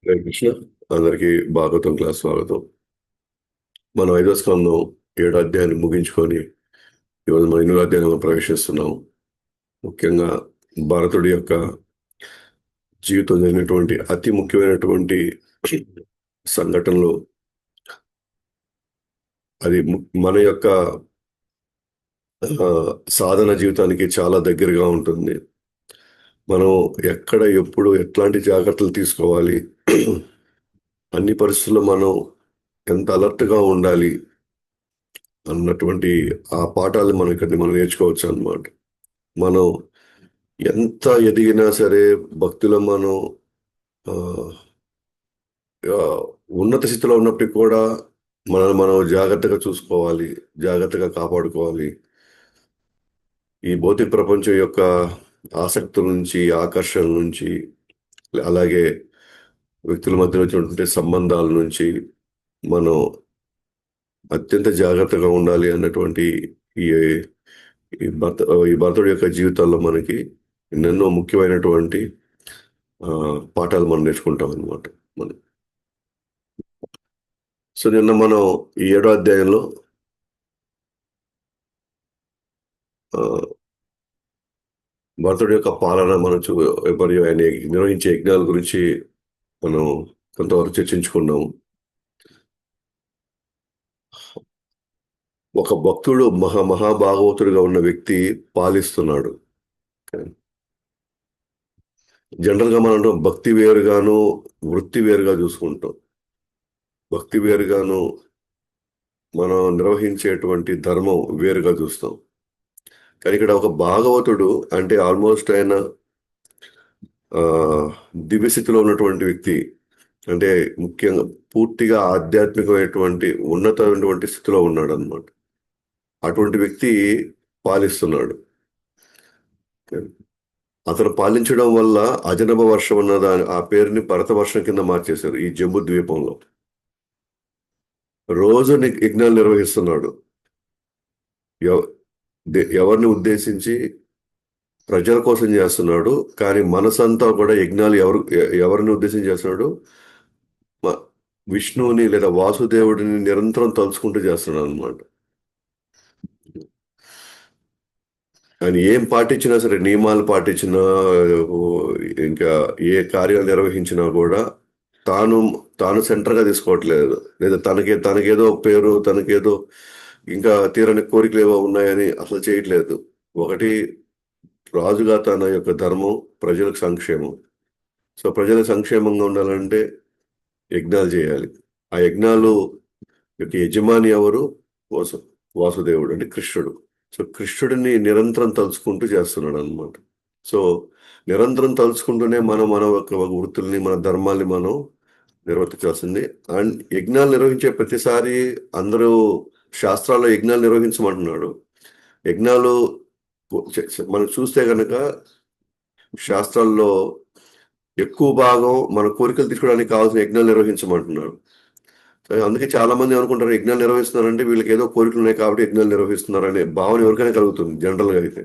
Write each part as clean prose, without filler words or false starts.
హరే కృష్ణ. అందరికీ భాగవతం క్లాస్ స్వాగతం. మనం 5వ స్కందం 7వ అధ్యాయాన్ని ముగించుకొని ఈరోజు మనం 8వ అధ్యాయంలో ప్రవేశిస్తున్నాం. ముఖ్యంగా భరతుడి యొక్క జీవితం జరిగినటువంటి అతి ముఖ్యమైనటువంటి సంఘటనలు. అది మన యొక్క సాధన జీవితానికి చాలా దగ్గరగా ఉంటుంది. మనం ఎక్కడ ఎప్పుడు ఎట్లాంటి జాగ్రత్తలు తీసుకోవాలి, అన్ని పరిస్థితుల్లో మనం ఎంత అలర్ట్గా ఉండాలి అన్నటువంటి ఆ పాఠాలు మనం నేర్చుకోవచ్చు అన్నమాట. మనం ఎంత ఎదిగినా సరే భక్తిలో మనం ఆ, ఆ, ఉన్నత స్థితిలో ఉన్నప్పటికీ కూడా మనం జాగ్రత్తగా చూసుకోవాలి, జాగ్రత్తగా కాపాడుకోవాలి. ఈ భౌతిక ప్రపంచం యొక్క ఆసక్తుల నుంచి, ఆకర్షణ నుంచి, అలాగే వ్యక్తుల మధ్య వచ్చినటువంటి సంబంధాల నుంచి మనం అత్యంత జాగ్రత్తగా ఉండాలి అన్నటువంటి ఈ ఈ భర్త ఈ భర్తుడి యొక్క జీవితాల్లో మనకి ఎన్నెన్నో ముఖ్యమైనటువంటి పాఠాలు మనం నేర్చుకుంటాం అనమాట. మనం సో నిన్న మనం ఈ 7వ అధ్యాయంలో ఆ, భరతుడి యొక్క పాలన మరియు ఆయన నిర్వహించే యజ్ఞాల గురించి మనం కొంతవరకు చర్చించుకున్నాము. ఒక భక్తుడు మహాభాగవతుడిగా ఉన్న వ్యక్తి పాలిస్తున్నాడు. జనరల్గా మనం భక్తి వేరుగాను, వృత్తి వేరుగా చూసుకుంటాం. భక్తి వేరుగాను, మనం నిర్వహించేటువంటి ధర్మం వేరుగా చూస్తాం. కానీ ఇక్కడ ఒక భాగవతుడు అంటే ఆల్మోస్ట్ ఆయన దివ్యస్థితిలో ఉన్నటువంటి వ్యక్తి, అంటే ముఖ్యంగా పూర్తిగా ఆధ్యాత్మికమైనటువంటి ఉన్నతమైనటువంటి స్థితిలో ఉన్నాడు అనమాట. అటువంటి వ్యక్తి పాలిస్తున్నాడు. అతను పాలించడం వల్ల అజనబ వర్షం అన్న ఆ పేరుని భరత వర్షం కింద మార్చేశారు. ఈ జంబు ద్వీపంలో రోజు యజ్ఞాలు నిర్వహిస్తున్నాడు. ఎవరిని ఉద్దేశించి? ప్రజల కోసం చేస్తున్నాడు. కానీ మనసంతా కూడా యజ్ఞాలు ఎవరిని ఉద్దేశించి చేస్తున్నాడు? విష్ణువుని లేదా వాసుదేవుడిని నిరంతరం తలుచుకుంటూ చేస్తున్నాడు అనమాట. ఆయన ఏం పాటించినా సరే, నియమాలు పాటించినా, ఇంకా ఏ కార్యాలు నిర్వహించినా కూడా తాను తాను సెంటర్గా తీసుకోవట్లేదు. లేదా తనకేదో పేరు, తనకేదో ఇంకా తీరని కోరికలు ఏవో ఉన్నాయని అసలు చేయట్లేదు. ఒకటి, రాజుగా తన యొక్క ధర్మం ప్రజలకు సంక్షేమం. సో ప్రజలకు సంక్షేమంగా ఉండాలంటే యజ్ఞాలు చేయాలి. ఆ యజ్ఞాలు యొక్క యజమాని ఎవరు? వాసుదేవుడు అంటే కృష్ణుడు. సో కృష్ణుడిని నిరంతరం తలుచుకుంటూ చేస్తున్నాడు అనమాట. సో నిరంతరం తలుచుకుంటూనే మనం మన యొక్క వృత్తుల్ని, మన ధర్మాల్ని మనం నిర్వర్తించాల్సింది. అండ్ యజ్ఞాలు నిర్వహించే ప్రతిసారి అందరూ శాస్త్రాల్లో యజ్ఞాలు నిర్వహించమంటున్నాడు. యజ్ఞాలు మనం చూస్తే కనుక శాస్త్రాల్లో ఎక్కువ భాగం మన కోరికలు తీసుకోవడానికి కావాల్సిన యజ్ఞాలు నిర్వహించమంటున్నాడు. అందుకే చాలా మంది అనుకుంటారు యజ్ఞాలు నిర్వహిస్తున్నారంటే వీళ్ళకి ఏదో కోరికలు ఉన్నాయి కాబట్టి యజ్ఞాలు నిర్వహిస్తున్నారు అనే భావన ఎవరికైనా కలుగుతుంది జనరల్గా అయితే.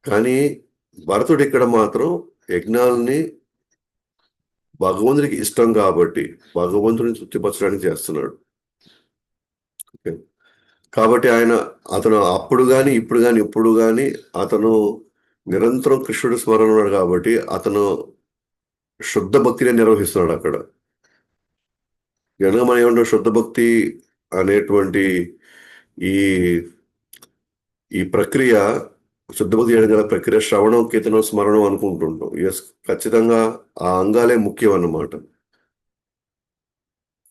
కానీ భరతుడు ఇక్కడ మాత్రం యజ్ఞాలని భగవంతుడికి ఇష్టం కాబట్టి భగవంతుడిని తృప్తిపరచడానికి చేస్తున్నాడు. కాబట్టి అతను అప్పుడు కానీ ఇప్పుడు కానీ ఎప్పుడు కానీ అతను నిరంతరం కృష్ణుడు స్మరణ ఉన్నాడు కాబట్టి అతను శుద్ధ భక్తిని నిర్వహిస్తున్నాడు అక్కడ. జనగా మనం ఏమంటాం, శుద్ధ భక్తి అనేటువంటి ఈ ఈ ప్రక్రియ, శుద్ధ భక్తి చేయడం గల ప్రక్రియ శ్రవణం, కీర్తనం, స్మరణం అనుకుంటుంటాం. ఎస్, ఖచ్చితంగా ఆ అంగాలే ముఖ్యం అన్నమాట.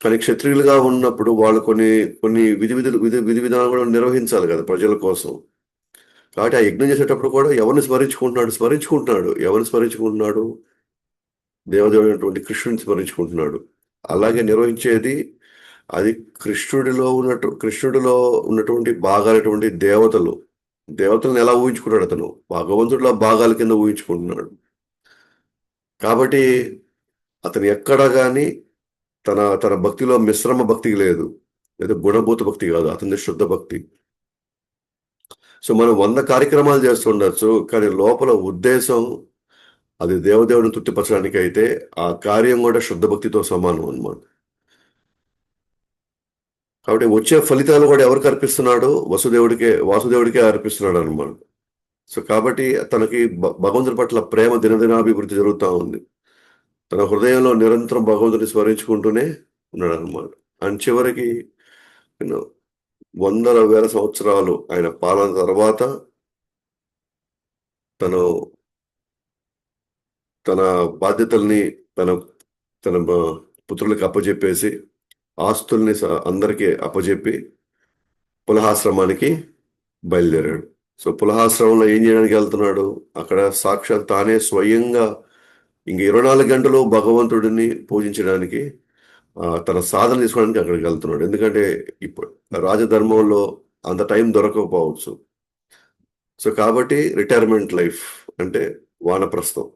కానీ క్షత్రియులుగా ఉన్నప్పుడు వాళ్ళు కొన్ని కొన్ని విధి విధానాలు కూడా నిర్వహించాలి కదా ప్రజల కోసం. కాబట్టి ఆ యజ్ఞం చేసేటప్పుడు కూడా ఎవరిని ఎవరిని స్మరించుకుంటున్నాడు? దేవదేవుడైనటువంటి కృష్ణుని స్మరించుకుంటున్నాడు. అలాగే నిర్వహించేది అది కృష్ణుడిలో ఉన్నటువంటి భాగాలటువంటి దేవతలను ఎలా ఊహించుకున్నాడు? అతను భగవంతుడిలో భాగాల కింద ఊహించుకుంటున్నాడు. కాబట్టి అతను ఎక్కడ కానీ తన తన భక్తిలో మిశ్రమ భక్తి లేదు, లేదా గుణభూత భక్తి కాదు, అతని శుద్ధ భక్తి. సో మనం 100 కార్యక్రమాలు చేస్తుండొచ్చు, కానీ లోపల ఉద్దేశం అది దేవదేవుని తృప్తిపరచడానికి అయితే ఆ కార్యం కూడా శుద్ధ భక్తితో సమానం అన్నమాట. కాబట్టి వచ్చే ఫలితాలు కూడా ఎవరికి అర్పిస్తున్నాడు? వాసుదేవుడికే అర్పిస్తున్నాడు అనమాట. సో కాబట్టి తనకి భగవంతుడి పట్ల ప్రేమ దినదినాభివృద్ధి జరుగుతూ ఉంది. తన హృదయంలో నిరంతరం భగవంతుని స్మరించుకుంటూనే ఉన్నాడు అనమాట. అండ్ చివరికి you వందల వేల సంవత్సరాలు ఆయన పాలన తర్వాత తను తన బాధ్యతల్ని తన తన పుత్రులకి అప్పచెప్పేసి ఆస్తుల్ని అందరికీ అప్పచెప్పి పులహాశ్రమానికి బయలుదేరాడు. సో పులహాశ్రమంలో ఏం చేయడానికి వెళ్తున్నాడు? అక్కడ సాక్షాత్ తానే స్వయంగా ఇంక 24 గంటలు భగవంతుడిని పూజించడానికి తన సాధన తీసుకోవడానికి అక్కడికి వెళ్తున్నాడు. ఎందుకంటే ఇప్పుడు రాజధర్మంలో అంత టైం దొరకకపోవచ్చు. సో కాబట్టి రిటైర్మెంట్ లైఫ్ అంటే వానప్రస్థం.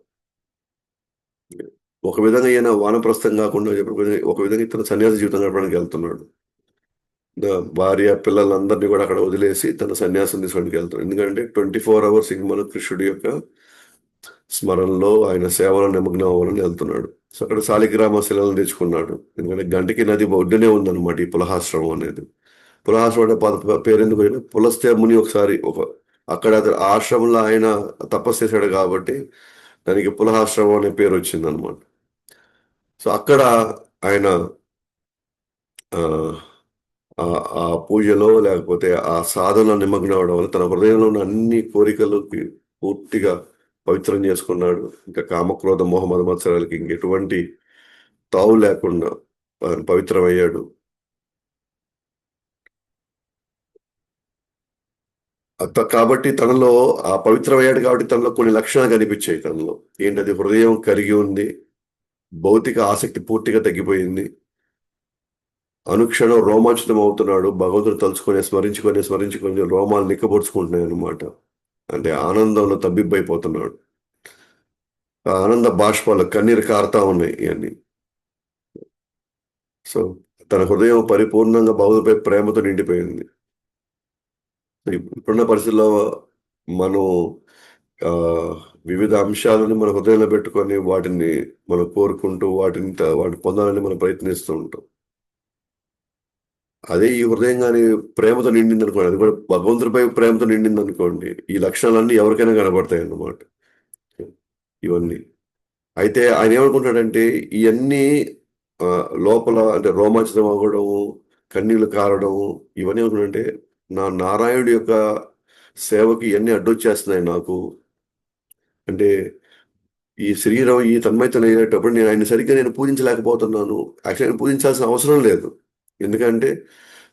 ఒక విధంగా ఈయన వానప్రస్థం కాకుండా ఒక విధంగా ఇతను సన్యాసి జీవితం గడపడానికి వెళ్తున్నాడు. భార్య పిల్లలందరినీ కూడా అక్కడ వదిలేసి తన సన్యాసం తీసుకోవడానికి వెళ్తాడు. ఎందుకంటే 24 అవర్స్ మన కృష్ణుడి యొక్క స్మరణలో ఆయన సేవలో నిమగ్నం అవ్వాలని వెళ్తున్నాడు. సో అక్కడ శాలిగ్రామ శిలను తెచ్చుకున్నాడు. ఎందుకంటే గంటికి నది ఒడ్డునే ఉందన్నమాట ఈ పులహాశ్రమం అనేది. పులహాశ్రమం అంటే పేరు ఎందుకు పులస్త్య ముని ఒకసారి అక్కడ ఆశ్రమంలో ఆయన తపస్సు చేశాడు కాబట్టి దానికి పులహాశ్రమం అనే పేరు వచ్చింది అనమాట. సో అక్కడ ఆయన ఆ పూజలో లేకపోతే ఆ సాధన నిమగ్నం అవడం వల్ల తన హృదయంలో ఉన్న అన్ని కోరికలకి పూర్తిగా పవిత్రం చేసుకున్నాడు. ఇంకా కామక్రోధ మోహ మద మత్సరాలకి ఇంకెటువంటి తావు లేకుండా పవిత్రమయ్యాడు. కాబట్టి తనలో ఆ పవిత్రమయ్యాడు కాబట్టి తనలో కొన్ని లక్షణాలు కనిపించాయి. తనలో ఏంటది? హృదయం కరిగి ఉంది, భౌతిక ఆసక్తి పూర్తిగా తగ్గిపోయింది, అనుక్షణం రోమాంచితం అవుతున్నాడు, భగవంతుడు తలుచుకొని స్మరించుకొని రోమాలు నిక్కబొడుచుకుంటున్నాయి అనమాట. అంటే ఆనందంలో తబ్బిబ్బైపోతున్నాడు. ఆ ఆనంద బాష్పాలు కన్నీరు కారుతా ఉన్నాయి ఇవన్నీ. సో తన హృదయం పరిపూర్ణంగా భగవంతుడిపై ప్రేమతో నిండిపోయింది. ఇప్పుడున్న పరిస్థితుల్లో మనం వివిధ అంశాలను మన హృదయంలో పెట్టుకొని వాటిని మనం కోరుకుంటూ వాటిని పొందాలని మనం ప్రయత్నిస్తూ ఉంటాం. అదే ఈ హృదయం కానీ ప్రేమతో నిండింది అనుకోండి, అది కూడా భగవంతుడిపై ప్రేమతో నిండింది అనుకోండి, ఈ లక్షణాలన్నీ ఎవరికైనా కనబడతాయి అన్నమాట. ఇవన్నీ అయితే ఆయన ఏమనుకుంటాడంటే ఇవన్నీ లోపల అంటే రోమాంచితం అవ్వడము, కన్నీళ్లు కారడము, ఇవన్నీ అనుకుంటే నా నారాయణుడి యొక్క సేవకి ఇవన్నీ అడ్డొచ్చేస్తున్నాయి నాకు. అంటే ఈ శరీరం ఈ తన్మయతను అయ్యేటప్పుడు ఆయన సరిగ్గా పూజించలేకపోతున్నాను. యాక్చువల్లీ పూజించాల్సిన అవసరం లేదు. ఎందుకంటే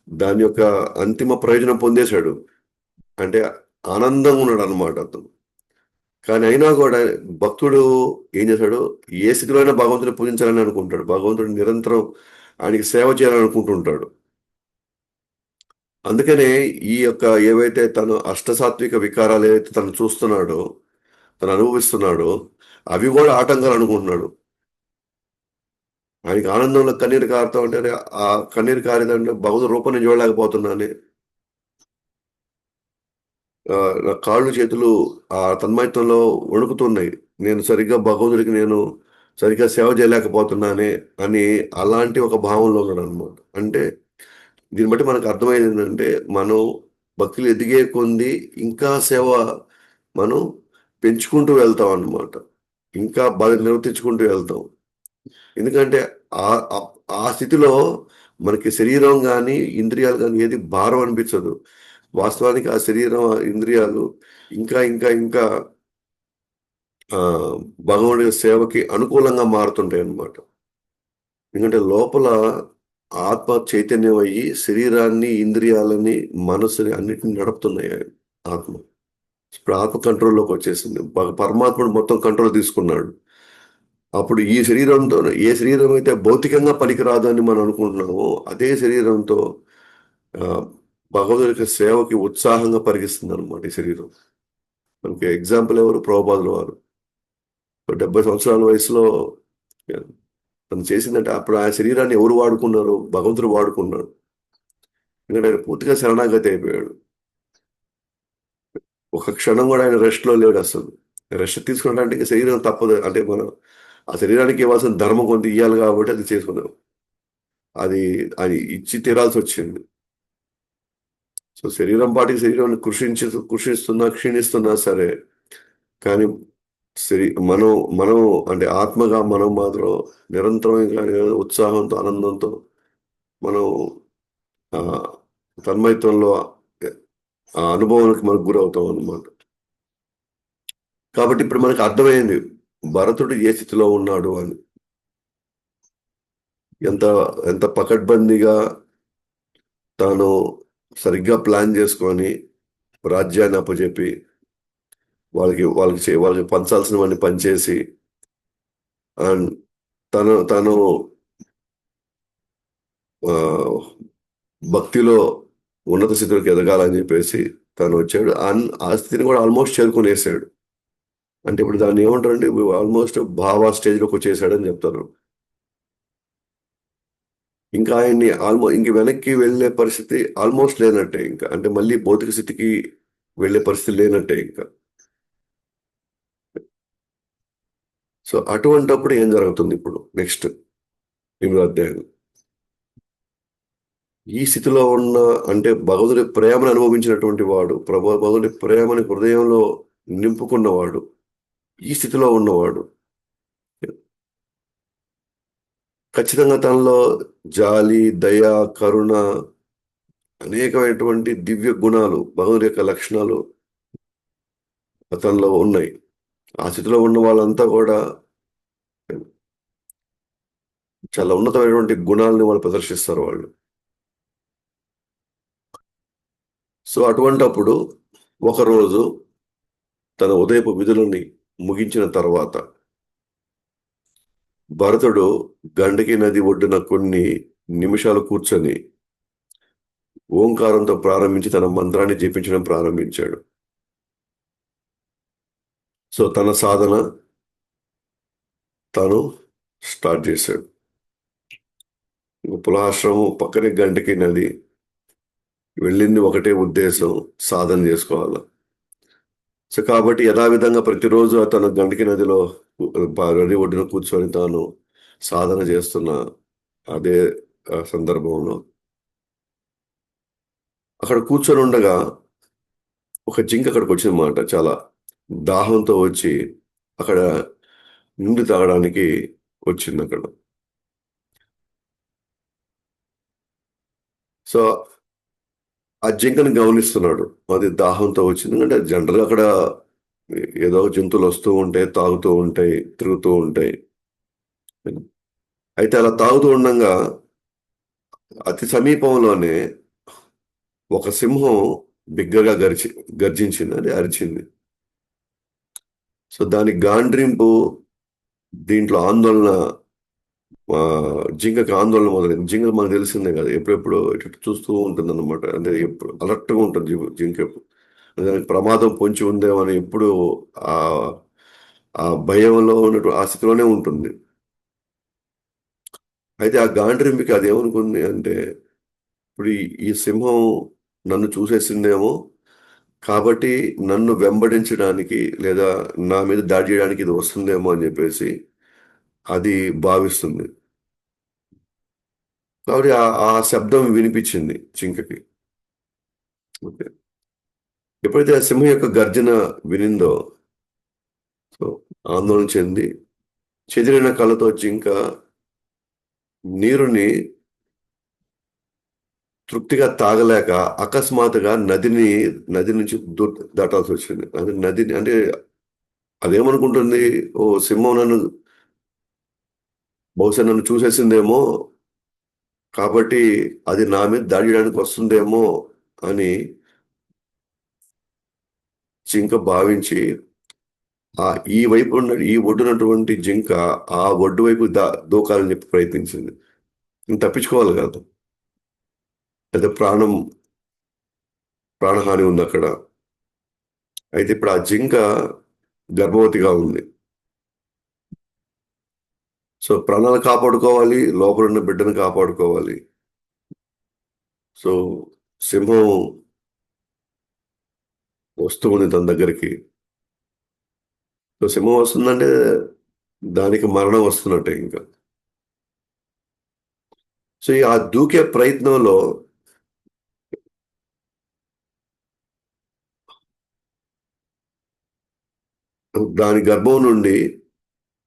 దాని యొక్క అంతిమ ప్రయోజనం పొందేశాడు. అంటే ఆనందంగా ఉన్నాడు అనమాట అతను. కానీ అయినా కూడా భక్తుడు ఏం చేశాడు? ఏ స్థితిలో అయినా భగవంతుని పూజించాలని అనుకుంటాడు. భగవంతుడు నిరంతరం ఆయనకి సేవ చేయాలని అనుకుంటుంటాడు. అందుకనే ఈ యొక్క ఏవైతే తను అష్టసాత్విక వికారాలు ఏవైతే తను చూస్తున్నాడో, తను అనుభవిస్తున్నాడో, అవి కూడా ఆటంకాలు అనుకుంటున్నాడు. ఆయనకి ఆనందంలో కన్నీరు కారుతా ఉంటే ఆ కన్నీరు కారిదంటే భగవంతుడి రూపం నేను చూడలేకపోతున్నాను. నా కాళ్ళు చేతులు ఆ తన్మయత్వంలో వణుకుతున్నాయి. నేను సరిగ్గా సేవ చేయలేకపోతున్నానే అని అలాంటి ఒక భావంలో ఉన్నాడనమాట. అంటే దీన్ని బట్టి మనకు అర్థమైంది ఏంటంటే మనం భక్తులు ఎదిగే కొంది ఇంకా సేవ మనం పెంచుకుంటూ వెళ్తాం అన్నమాట. ఇంకా బాగా నిర్వర్తించుకుంటూ వెళ్తాం. ఎందుకంటే ఆ ఆ- ఆ స్థితిలో మనకి శరీరం కానీ ఇంద్రియాలు కానీ ఏది భారం అనిపించదు. వాస్తవానికి ఆ శరీరం ఆ ఇంద్రియాలు ఇంకా ఇంకా ఇంకా ఆ భగవానుడి సేవకి అనుకూలంగా మారుతుంటాయి అన్నమాట. ఎందుకంటే లోపల ఆత్మ చైతన్యం అయ్యి శరీరాన్ని ఇంద్రియాలని మనసుని అన్నిటిని నడుపుతున్నాయి ఆత్మ. ఇప్పుడు ఆత్మ కంట్రోల్లోకి వచ్చేసింది. పరమాత్ముడు మొత్తం కంట్రోల్ తీసుకున్నాడు. అప్పుడు ఈ శరీరంతో ఏ శరీరం అయితే భౌతికంగా పనికిరాదు అని మనం అనుకుంటున్నామో అదే శరీరంతో ఆ, భగవంతుడి యొక్క సేవకి ఉత్సాహంగా పరిగిస్తుంది అనమాట ఈ శరీరం. మనకి ఎగ్జాంపుల్ ఎవరు? ప్రభుపాదుల వారు 70 సంవత్సరాల వయసులో తను చేసిందంటే అప్పుడు ఆ శరీరాన్ని ఎవరు వాడుకున్నారు? భగవంతుడు వాడుకున్నాడు. ఎందుకంటే ఆయన పూర్తిగా శరణాగతి అయిపోయాడు. ఒక క్షణం కూడా ఆయన రెస్ట్లో లేడు అసలు. రెస్ట్ తీసుకుంటే ఇక శరీరం తప్పదు. అంటే మనం ఆ శరీరానికి ఇవ్వాల్సిన ధర్మం కొంత ఇయ్యాలి కాబట్టి అది చేసుకున్నాం. అది అది ఇచ్చి తీరాల్సి వచ్చింది. సో శరీరం పాటికి శరీరం కృషిస్తున్నా క్షీణిస్తున్నా సరే, కానీ మనం మనం అంటే ఆత్మగా మనం మాత్రం నిరంతరం ఇంకా ఉత్సాహంతో ఆనందంతో మనం ఆ తన్మయత్వంలో ఆ అనుభవానికి మనకు గురవుతాం అన్నమాట. కాబట్టి ఇప్పుడు మనకు అర్థమైంది భరతుడు ఏ స్థితిలో ఉన్నాడు అని. ఎంత ఎంత పకడ్బందీగా తాను సరిగ్గా ప్లాన్ చేసుకొని రాజ్యాన్ని అప్పచెప్పి వాళ్ళకి పంచాల్సినవన్నీ పనిచేసి అండ్ తను తను ఆ, భక్తిలో ఉన్నత స్థితిలోకి ఎదగాలని చెప్పేసి తను వచ్చాడు. ఆ స్థితిని కూడా ఆల్మోస్ట్ చేరుకునేసాడు. అంటే ఇప్పుడు దాన్ని ఏమంటారంటే ఆల్మోస్ట్ భావ స్టేజ్లోకి వచ్చేసాడని చెప్తారు. ఇంకా ఆయన్ని ఇంక వెనక్కి వెళ్ళే పరిస్థితి ఆల్మోస్ట్ లేనట్టే. ఇంకా అంటే మళ్ళీ భౌతిక స్థితికి వెళ్ళే పరిస్థితి లేనట్టే ఇంకా. సో అటువంటప్పుడు ఏం జరుగుతుంది ఇప్పుడు నెక్స్ట్ 8వ అధ్యాయం? ఈ స్థితిలో ఉన్న అంటే భగవంతుడి ప్రేమను అనుభవించినటువంటి వాడు, భగవంతుడి ప్రేమని హృదయంలో నింపుకున్నవాడు, ఈ స్థితిలో ఉన్నవాడు ఖచ్చితంగా తనలో జాలి, దయ, కరుణ, అనేకమైనటువంటి దివ్య గుణాలు, భగవంతుడి యొక్క లక్షణాలు అతనిలో ఉన్నాయి. ఆ స్థితిలో ఉన్న వాళ్ళంతా కూడా చాలా ఉన్నతమైనటువంటి గుణాలని వాళ్ళు ప్రదర్శిస్తారు వాళ్ళు. సో అటువంటప్పుడు ఒకరోజు తన ఉదయపు విధులని ముగించిన తర్వాత భరతుడు గండకి నది ఒడ్డున కొన్ని నిమిషాలు కూర్చొని ఓంకారంతో ప్రారంభించి తన మంత్రాన్ని జపించడం ప్రారంభించాడు. సో తన సాధన తాను స్టార్ట్ చేశాడు. పులహాశ్రమం పక్కనే గంటకి నది, వెళ్ళింది ఒకటే ఉద్దేశం, సాధన చేసుకోవాలి. సో కాబట్టి యథావిధంగా ప్రతిరోజు అతను గంటకి నదిలో నది ఒడ్డున కూర్చొని తాను సాధన చేస్తున్న అదే సందర్భంలో అక్కడ కూర్చొని ఉండగా ఒక జింక అక్కడికి వచ్చిందన్నమాట. చాలా దాహంతో వచ్చి అక్కడ నీళ్లు తాగడానికి వచ్చింది అక్కడ. సో ఆ జింకని గమనిస్తున్నాడు. అది దాహంతో వచ్చింది. అంటే జనరల్గా అక్కడ ఏదో జంతువులు వస్తూ ఉంటాయి, తాగుతూ ఉంటాయి, తిరుగుతూ ఉంటాయి. అయితే అలా తాగుతూ ఉండగా అతి సమీపంలోనే ఒక సింహం బిగ్గరగా గర్జించింది, అది అరిచింది. సో దాని గాండ్రింపు, దీంట్లో ఆందోళన, జింకకి ఆందోళన మొదలైంది. జింక మనకు తెలిసిందే కదా, ఎప్పుడెప్పుడు ఇటు చూస్తూ ఉంటుంది అనమాట. అంటే ఎప్పుడు అలర్ట్గా ఉంటుంది జింక ఎప్పుడు. దానికి ప్రమాదం పొంచి ఉందేమో అని ఎప్పుడు ఆ ఆ భయంలో ఉన్నట్టు ఆ స్థితిలోనే ఉంటుంది. అయితే ఆ గాండ్రింపుకి అది ఏమనుకుంది అంటే, ఇప్పుడు ఈ సింహం నన్ను చూసేసిందేమో, కాబట్టి నన్ను వెంబడించడానికి లేదా నా మీద దాడి చేయడానికి ఇది వస్తుందేమో అని చెప్పేసి అది భావిస్తుంది. కాబట్టి ఆ శబ్దం వినిపించింది జింకకి. ఓకే. ఎప్పుడైతే ఆ సింహం యొక్క గర్జన వినిందో, సో ఆందోళన చెంది చెదిరిన కళ్ళతో జింక నీరుని తృప్తిగా తాగలేక అకస్మాత్తుగా నది నుంచి దాటాల్సి వచ్చింది. అది నదిని అంటే అదేమనుకుంటుంది, ఓ సింహం బహుశా నన్ను చూసేసిందేమో, కాబట్టి అది నా మీద దాడి చేయడానికి వస్తుందేమో అని జింక భావించి ఈ ఒడ్డునటువంటి జింక ఆ ఒడ్డు వైపు దూకాలని చెప్పి ప్రయత్నించింది. తప్పించుకోవాలి కదా, అయితే ప్రాణహాని ఉంది అక్కడ. అయితే ఇప్పుడు ఆ జింక గర్భవతిగా ఉంది. సో ప్రాణాలు కాపాడుకోవాలి, లోపల ఉన్న బిడ్డను కాపాడుకోవాలి. సో సింహం వస్తూ ఉంది తన దగ్గరికి. సో సింహం వస్తుందంటే దానికి మరణం వస్తున్నట్టే ఇంకా. సో ఆ దూకే ప్రయత్నంలో దాని గర్భం నుండి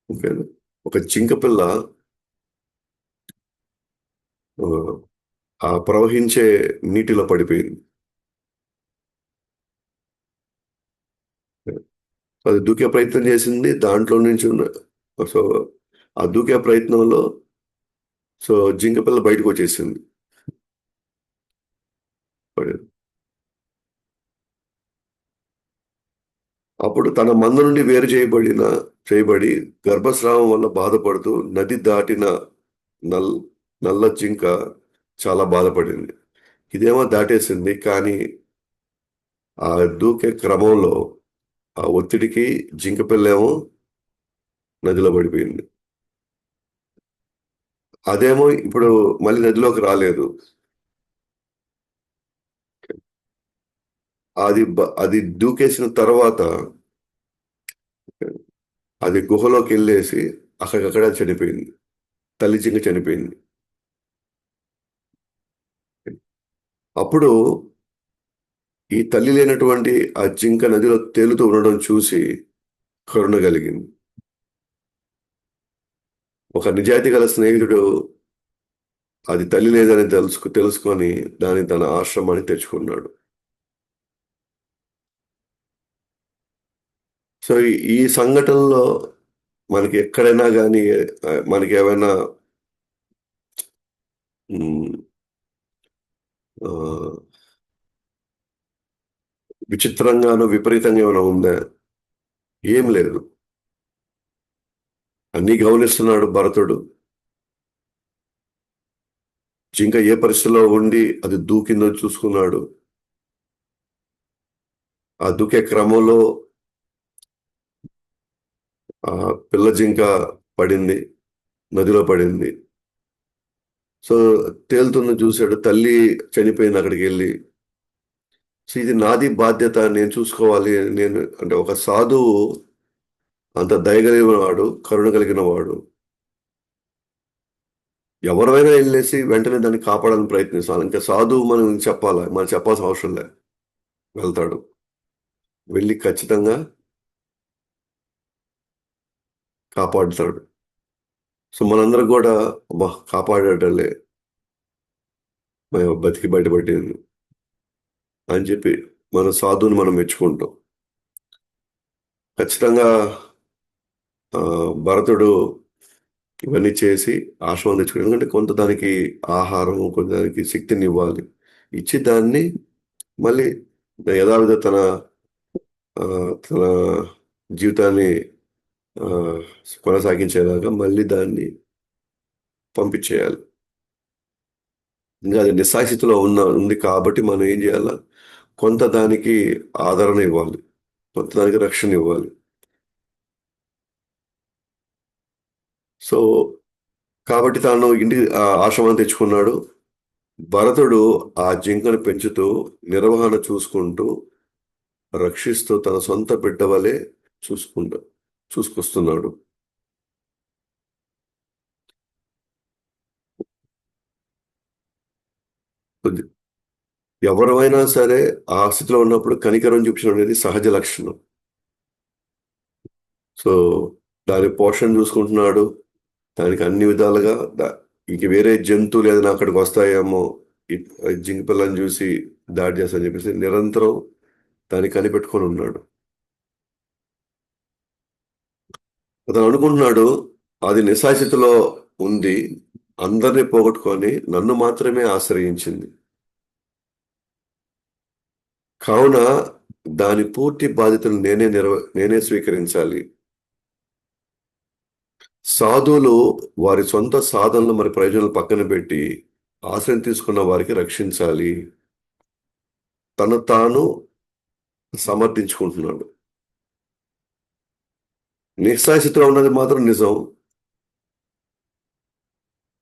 ఓకేనా, ఒక జింక పిల్ల ఆ, ఆ ప్రవహించే నీటిలో పడిపోయింది. అది దూకే ప్రయత్నం చేసింది దాంట్లో నుంచి ఉన్న. సో ఆ దూకే ప్రయత్నంలో సో జింక పిల్ల బయటకు వచ్చేసింది. అప్పుడు తన మంద నుండి వేరు చేయబడి గర్భస్రావం వల్ల బాధపడుతూ నది దాటిన నల్ నల్ల జింక చాలా బాధపడింది. ఇదేమో దాటేసింది కానీ ఆ దూకే క్రమంలో ఆ ఒత్తిడికి జింక పిల్లేమో నదిలో పడిపోయింది. అదేమో ఇప్పుడు మళ్ళీ నదిలోకి రాలేదు. అది దూకేసిన తర్వాత అది గుహలోకి వెళ్ళేసి అక్కడికక్కడ చనిపోయింది. తల్లి జింక చనిపోయింది. అప్పుడు ఈ తల్లి లేనటువంటి ఆ జింక నదిలో తేలుతూ ఉండడం చూసి కరుణ కలిగింది. ఒక నిజాయితీ గల స్నేహితుడు అది తల్లి లేదని తెలుసుకొని దాన్ని తన ఆశ్రమానికి తెచ్చుకున్నాడు. సో ఈ సంఘటనలో మనకి ఎక్కడైనా కానీ మనకి ఏమైనా ఉమ్, ఆ, విచిత్రంగానో విపరీతంగా ఏమైనా ఉందా? ఏం లేదు. అన్నీ గమనిస్తున్నాడు భరతుడు. జింక ఏ పరిస్థితిలో ఉండి అది దూకిందో చూసుకున్నాడు. ఆ దూకే క్రమంలో ఆ పిల్ల జింక పడింది, నదిలో పడింది. సో తేలుతున్న చూశాడు, తల్లి చనిపోయింది అక్కడికి వెళ్ళి. సో ఇది నాది బాధ్యత, నేను చూసుకోవాలి. నేను అంటే ఒక సాధువు అంత దయగలిగిన వాడు, కరుణ కలిగిన వాడు, ఎవరైనా వెళ్ళేసి వెంటనే దాన్ని కాపాడాలని ప్రయత్నిస్తాను. ఇంకా సాధువు మనం చెప్పాలా, మనం చెప్పాల్సిన అవసరం లే, వెళ్తాడు, వెళ్ళి ఖచ్చితంగా కాపాడుతాడు. సో మనందరం కూడా అబ్బా కాపాడటలే, మేము బతికి బయటపడింది అని చెప్పి మన సాధువుని మనం మెచ్చుకుంటాం. ఖచ్చితంగా భరతుడు ఇవన్నీ చేసి ఆశ్రమం తెచ్చుకుని, ఎందుకంటే కొంత దానికి ఆహారం, కొంత దానికి శక్తిని ఇవ్వాలి. ఇచ్చి దాన్ని మళ్ళీ యథావిధ ఆ, తన జీవితాన్ని ఆ, కొనసాగించేలాగా మళ్ళీ దాన్ని పంపించేయాలి. ఇంకా అది నిస్సాస్థితిలో ఉంది కాబట్టి మనం ఏం చేయాలా, కొంత దానికి ఆదరణ ఇవ్వాలి, కొంత దానికి రక్షణ ఇవ్వాలి. సో కాబట్టి తాను ఇంటికి ఆశ్రమం తెచ్చుకున్నాడు. భరతుడు ఆ జింకను పెంచుతూ, నిర్వహణ చూసుకుంటూ, రక్షిస్తూ తన సొంత బిడ్డ వలె చూసుకుంటూ చూసుకొస్తున్నాడు. ఎవరైనా సరే ఆ స్థితిలో ఉన్నప్పుడు కనికరం చూపించడం అనేది సహజ లక్షణం. సో దాని పోషణ చూసుకుంటున్నాడు, దానికి అన్ని విధాలుగా ఇంక వేరే జంతువులు ఏదైనా అక్కడికి వస్తాయేమో, ఈ జింక పిల్లని చూసి దాడి చేస్తానని చెప్పేసి నిరంతరం దాన్ని కనిపెట్టుకొని ఉన్నాడు. అతను అనుకుంటున్నాడు అది నిశాస్థితిలో ఉంది, అందరినీ పోగొట్టుకొని నన్ను మాత్రమే ఆశ్రయించింది, కావున దాని పూర్తి బాధ్యతలు నేనే స్వీకరించాలి. సాధువులు వారి సొంత సాధనలు మరి ప్రయోజనాలు పక్కన పెట్టి ఆశ్రయం తీసుకున్న వారికి రక్షించాలి. తను తాను సమర్థించుకుంటున్నాడు. నిస్సాయ ఉన్నది మాత్రం నిజం,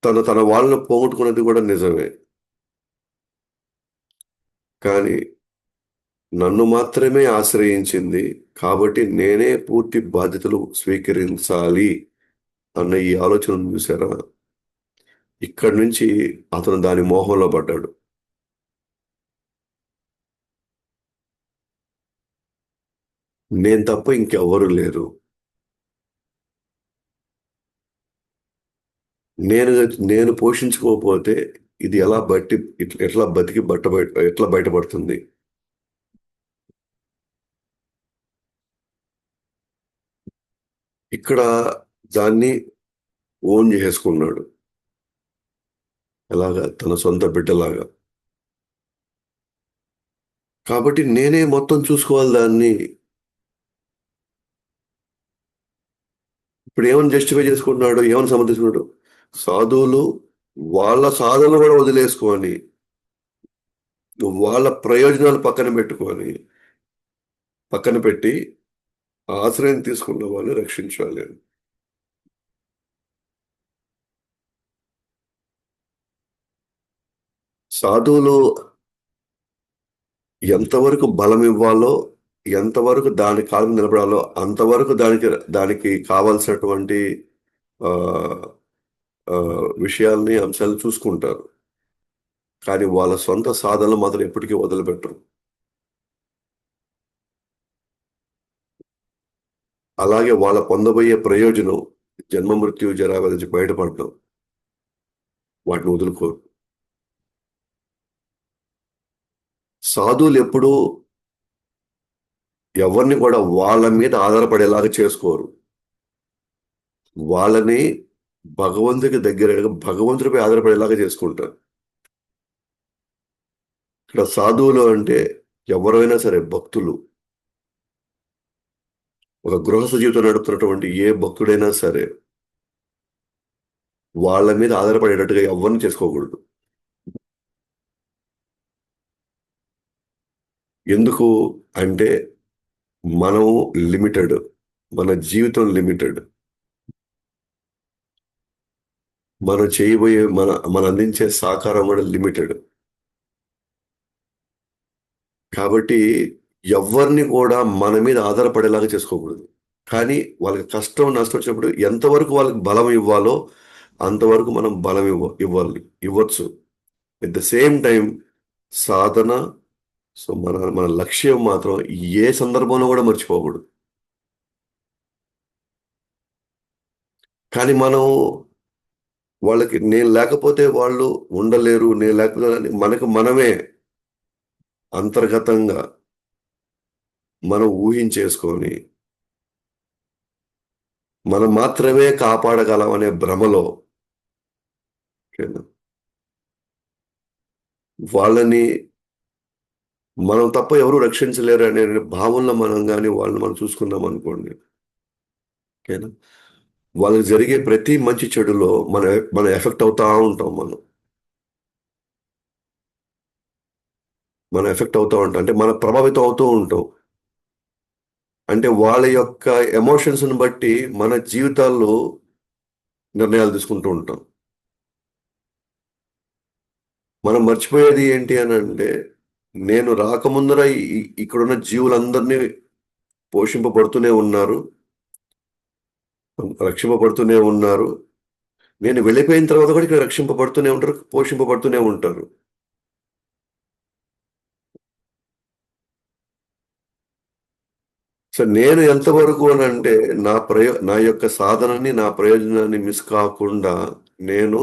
తన వాళ్ళను పోగొట్టుకున్నది కూడా నిజమే. కానీ నన్ను మాత్రమే ఆశ్రయించింది. కాబట్టి నేనే పూర్తి బాధ్యతలు స్వీకరించాలి అన్న ఈ ఆలోచన ఉంది చూసారా? ఇక్కడి నుంచి అతను దాని మోహంలో పడ్డాడు. నేను తప్ప ఇంకెవ్వరు లేరు. నేను నేను పోషించుకోకపోతే ఇది ఎలా ఎట్లా బతికి ఎట్లా బయటపడుతుంది? ఇక్కడ దాన్ని ఓన్ చేసుకున్నాడు. ఎలాగా? తన సొంత బిడ్డలాగా. కాబట్టి నేనే మొత్తం చూసుకోవాలి దాన్ని. ఇప్పుడు ఏమని జస్టిఫై చేసుకుంటున్నాడు? ఏమని సమర్థిస్తున్నాడు? సాధువులు వాళ్ళ సాధనలు కూడా వదిలేసుకొని, వాళ్ళ ప్రయోజనాలు పక్కన పెట్టి ఆశ్రయం తీసుకున్న వాళ్ళని రక్షించాలి అని. సాధువులు ఎంతవరకు బలం ఇవ్వాలో, ఎంతవరకు దాని కాళ్ళ మీద నిలబడాలో అంతవరకు దానికి కావాల్సినటువంటి ఆహ్, విషయాల్ని, అంశాలను చూసుకుంటారు. కానీ వాళ్ళ సొంత సాధనలు మాత్రం ఎప్పటికీ వదిలిపెట్టరు. అలాగే వాళ్ళ పొందబోయే ప్రయోజనం జన్మ, మృత్యు, జరావ్యాధి నుంచి బయటపడటం. వాటిని వదులుకోరు. సాధువులెప్పుడూ ఎవరిని కూడా వాళ్ళ మీద ఆధారపడేలాగా చేసుకోరు. వాళ్ళని భగవంతుడికి దగ్గరగా భగవంతుడిపై ఆధారపడేలాగా చేసుకుంటారు. ఇక్కడ సాధువులు అంటే ఎవరైనా సరే భక్తులు. ఒక గృహస్థ జీవితం నడుపుతున్నటువంటి ఏ భక్తుడైనా సరే వాళ్ళ మీద ఆధారపడేటట్టుగా ఎవరిని చేసుకోకూడదు. ఎందుకు అంటే మనం లిమిటెడ్. మన జీవితం లిమిటెడ్. మనం చేయబోయే మన అందించే సహకారం కూడా లిమిటెడ్. కాబట్టి ఎవరిని కూడా మన మీద ఆధారపడేలాగా చేసుకోకూడదు. కానీ వాళ్ళకి కష్టం, నష్టం వచ్చినప్పుడు ఎంతవరకు వాళ్ళకి బలం ఇవ్వాలో అంతవరకు మనం బలం ఇవ్వాలి. ఇవ్వచ్చు. At the same time Sadhana, so మన మన లక్ష్యం మాత్రం ఏ సందర్భంలో కూడా మర్చిపోకూడదు. కానీ మనం వాళ్ళకి నేను లేకపోతే వాళ్ళు ఉండలేరు. నేను లేకపోతే అని మనకు మనమే అంతర్గతంగా మనం ఊహించేసుకొని, మనం మాత్రమే కాపాడగలం అనే భ్రమలో ఓకేనా, వాళ్ళని మనం తప్ప ఎవరు రక్షించలేరు అనే భావనలో మనం గాని వాళ్ళని మనం చూసుకున్నాం అనుకోండి. ఓకేనా? వాళ్ళకి జరిగే ప్రతి మంచి చెడులో మనం ఎఫెక్ట్ అవుతా ఉంటాం మనం. మనం ఎఫెక్ట్ అవుతా ఉంటాం. అంటే మనం ప్రభావితం అవుతూ ఉంటాం. అంటే వాళ్ళ యొక్క ఎమోషన్స్‌ని బట్టి మన జీవితాల్లో నిర్ణయాలు తీసుకుంటూ ఉంటాం. మనం మర్చిపోయేది ఏంటి అనంటే, నేను రాకముందర ఇక్కడున్న జీవులందరినీ పోషింపబడుతూనే ఉన్నారు. రక్షింపబడుతూనే ఉన్నారు. నేను వెళ్ళిపోయిన తర్వాత కూడా ఇక్కడ రక్షింపబడుతూనే ఉంటారు. పోషింపబడుతూనే ఉంటారు. సో, నేను ఎంతవరకు అనంటే నా యొక్క సాధనని, నా ప్రయోజనాన్ని మిస్ కాకుండా నేను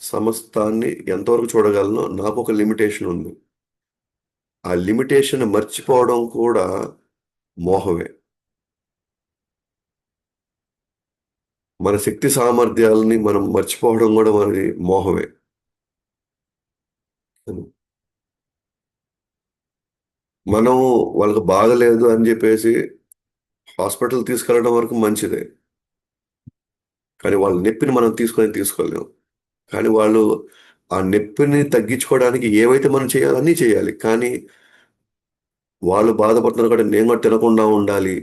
సమస్తాన్ని ఎంతవరకు చూడగలనో నాకొక లిమిటేషన్ ఉంది. ఆ లిమిటేషన్ మర్చిపోవడం కూడా మోహమే. మన శక్తి సామర్థ్యాలని మనం మర్చిపోవడం కూడా మనది మోహమే. మనం వాళ్ళకి బాగలేదు అని జెప్పేసి హాస్పిటల్ తీసుకెళ్ళడం వరకు మంచిదే. కానీ వాళ్ళ నొప్పిని మనం తీసుకోలేం. కానీ వాళ్ళు ఆ నొప్పిని తగ్గించుకోవడానికి ఏవైతే మనం చేయాలో అన్నీ చేయాలి. కానీ వాళ్ళు బాధపడుతున్నారు కాబట్టి నేను కూడా తినకుండా ఉండాలి.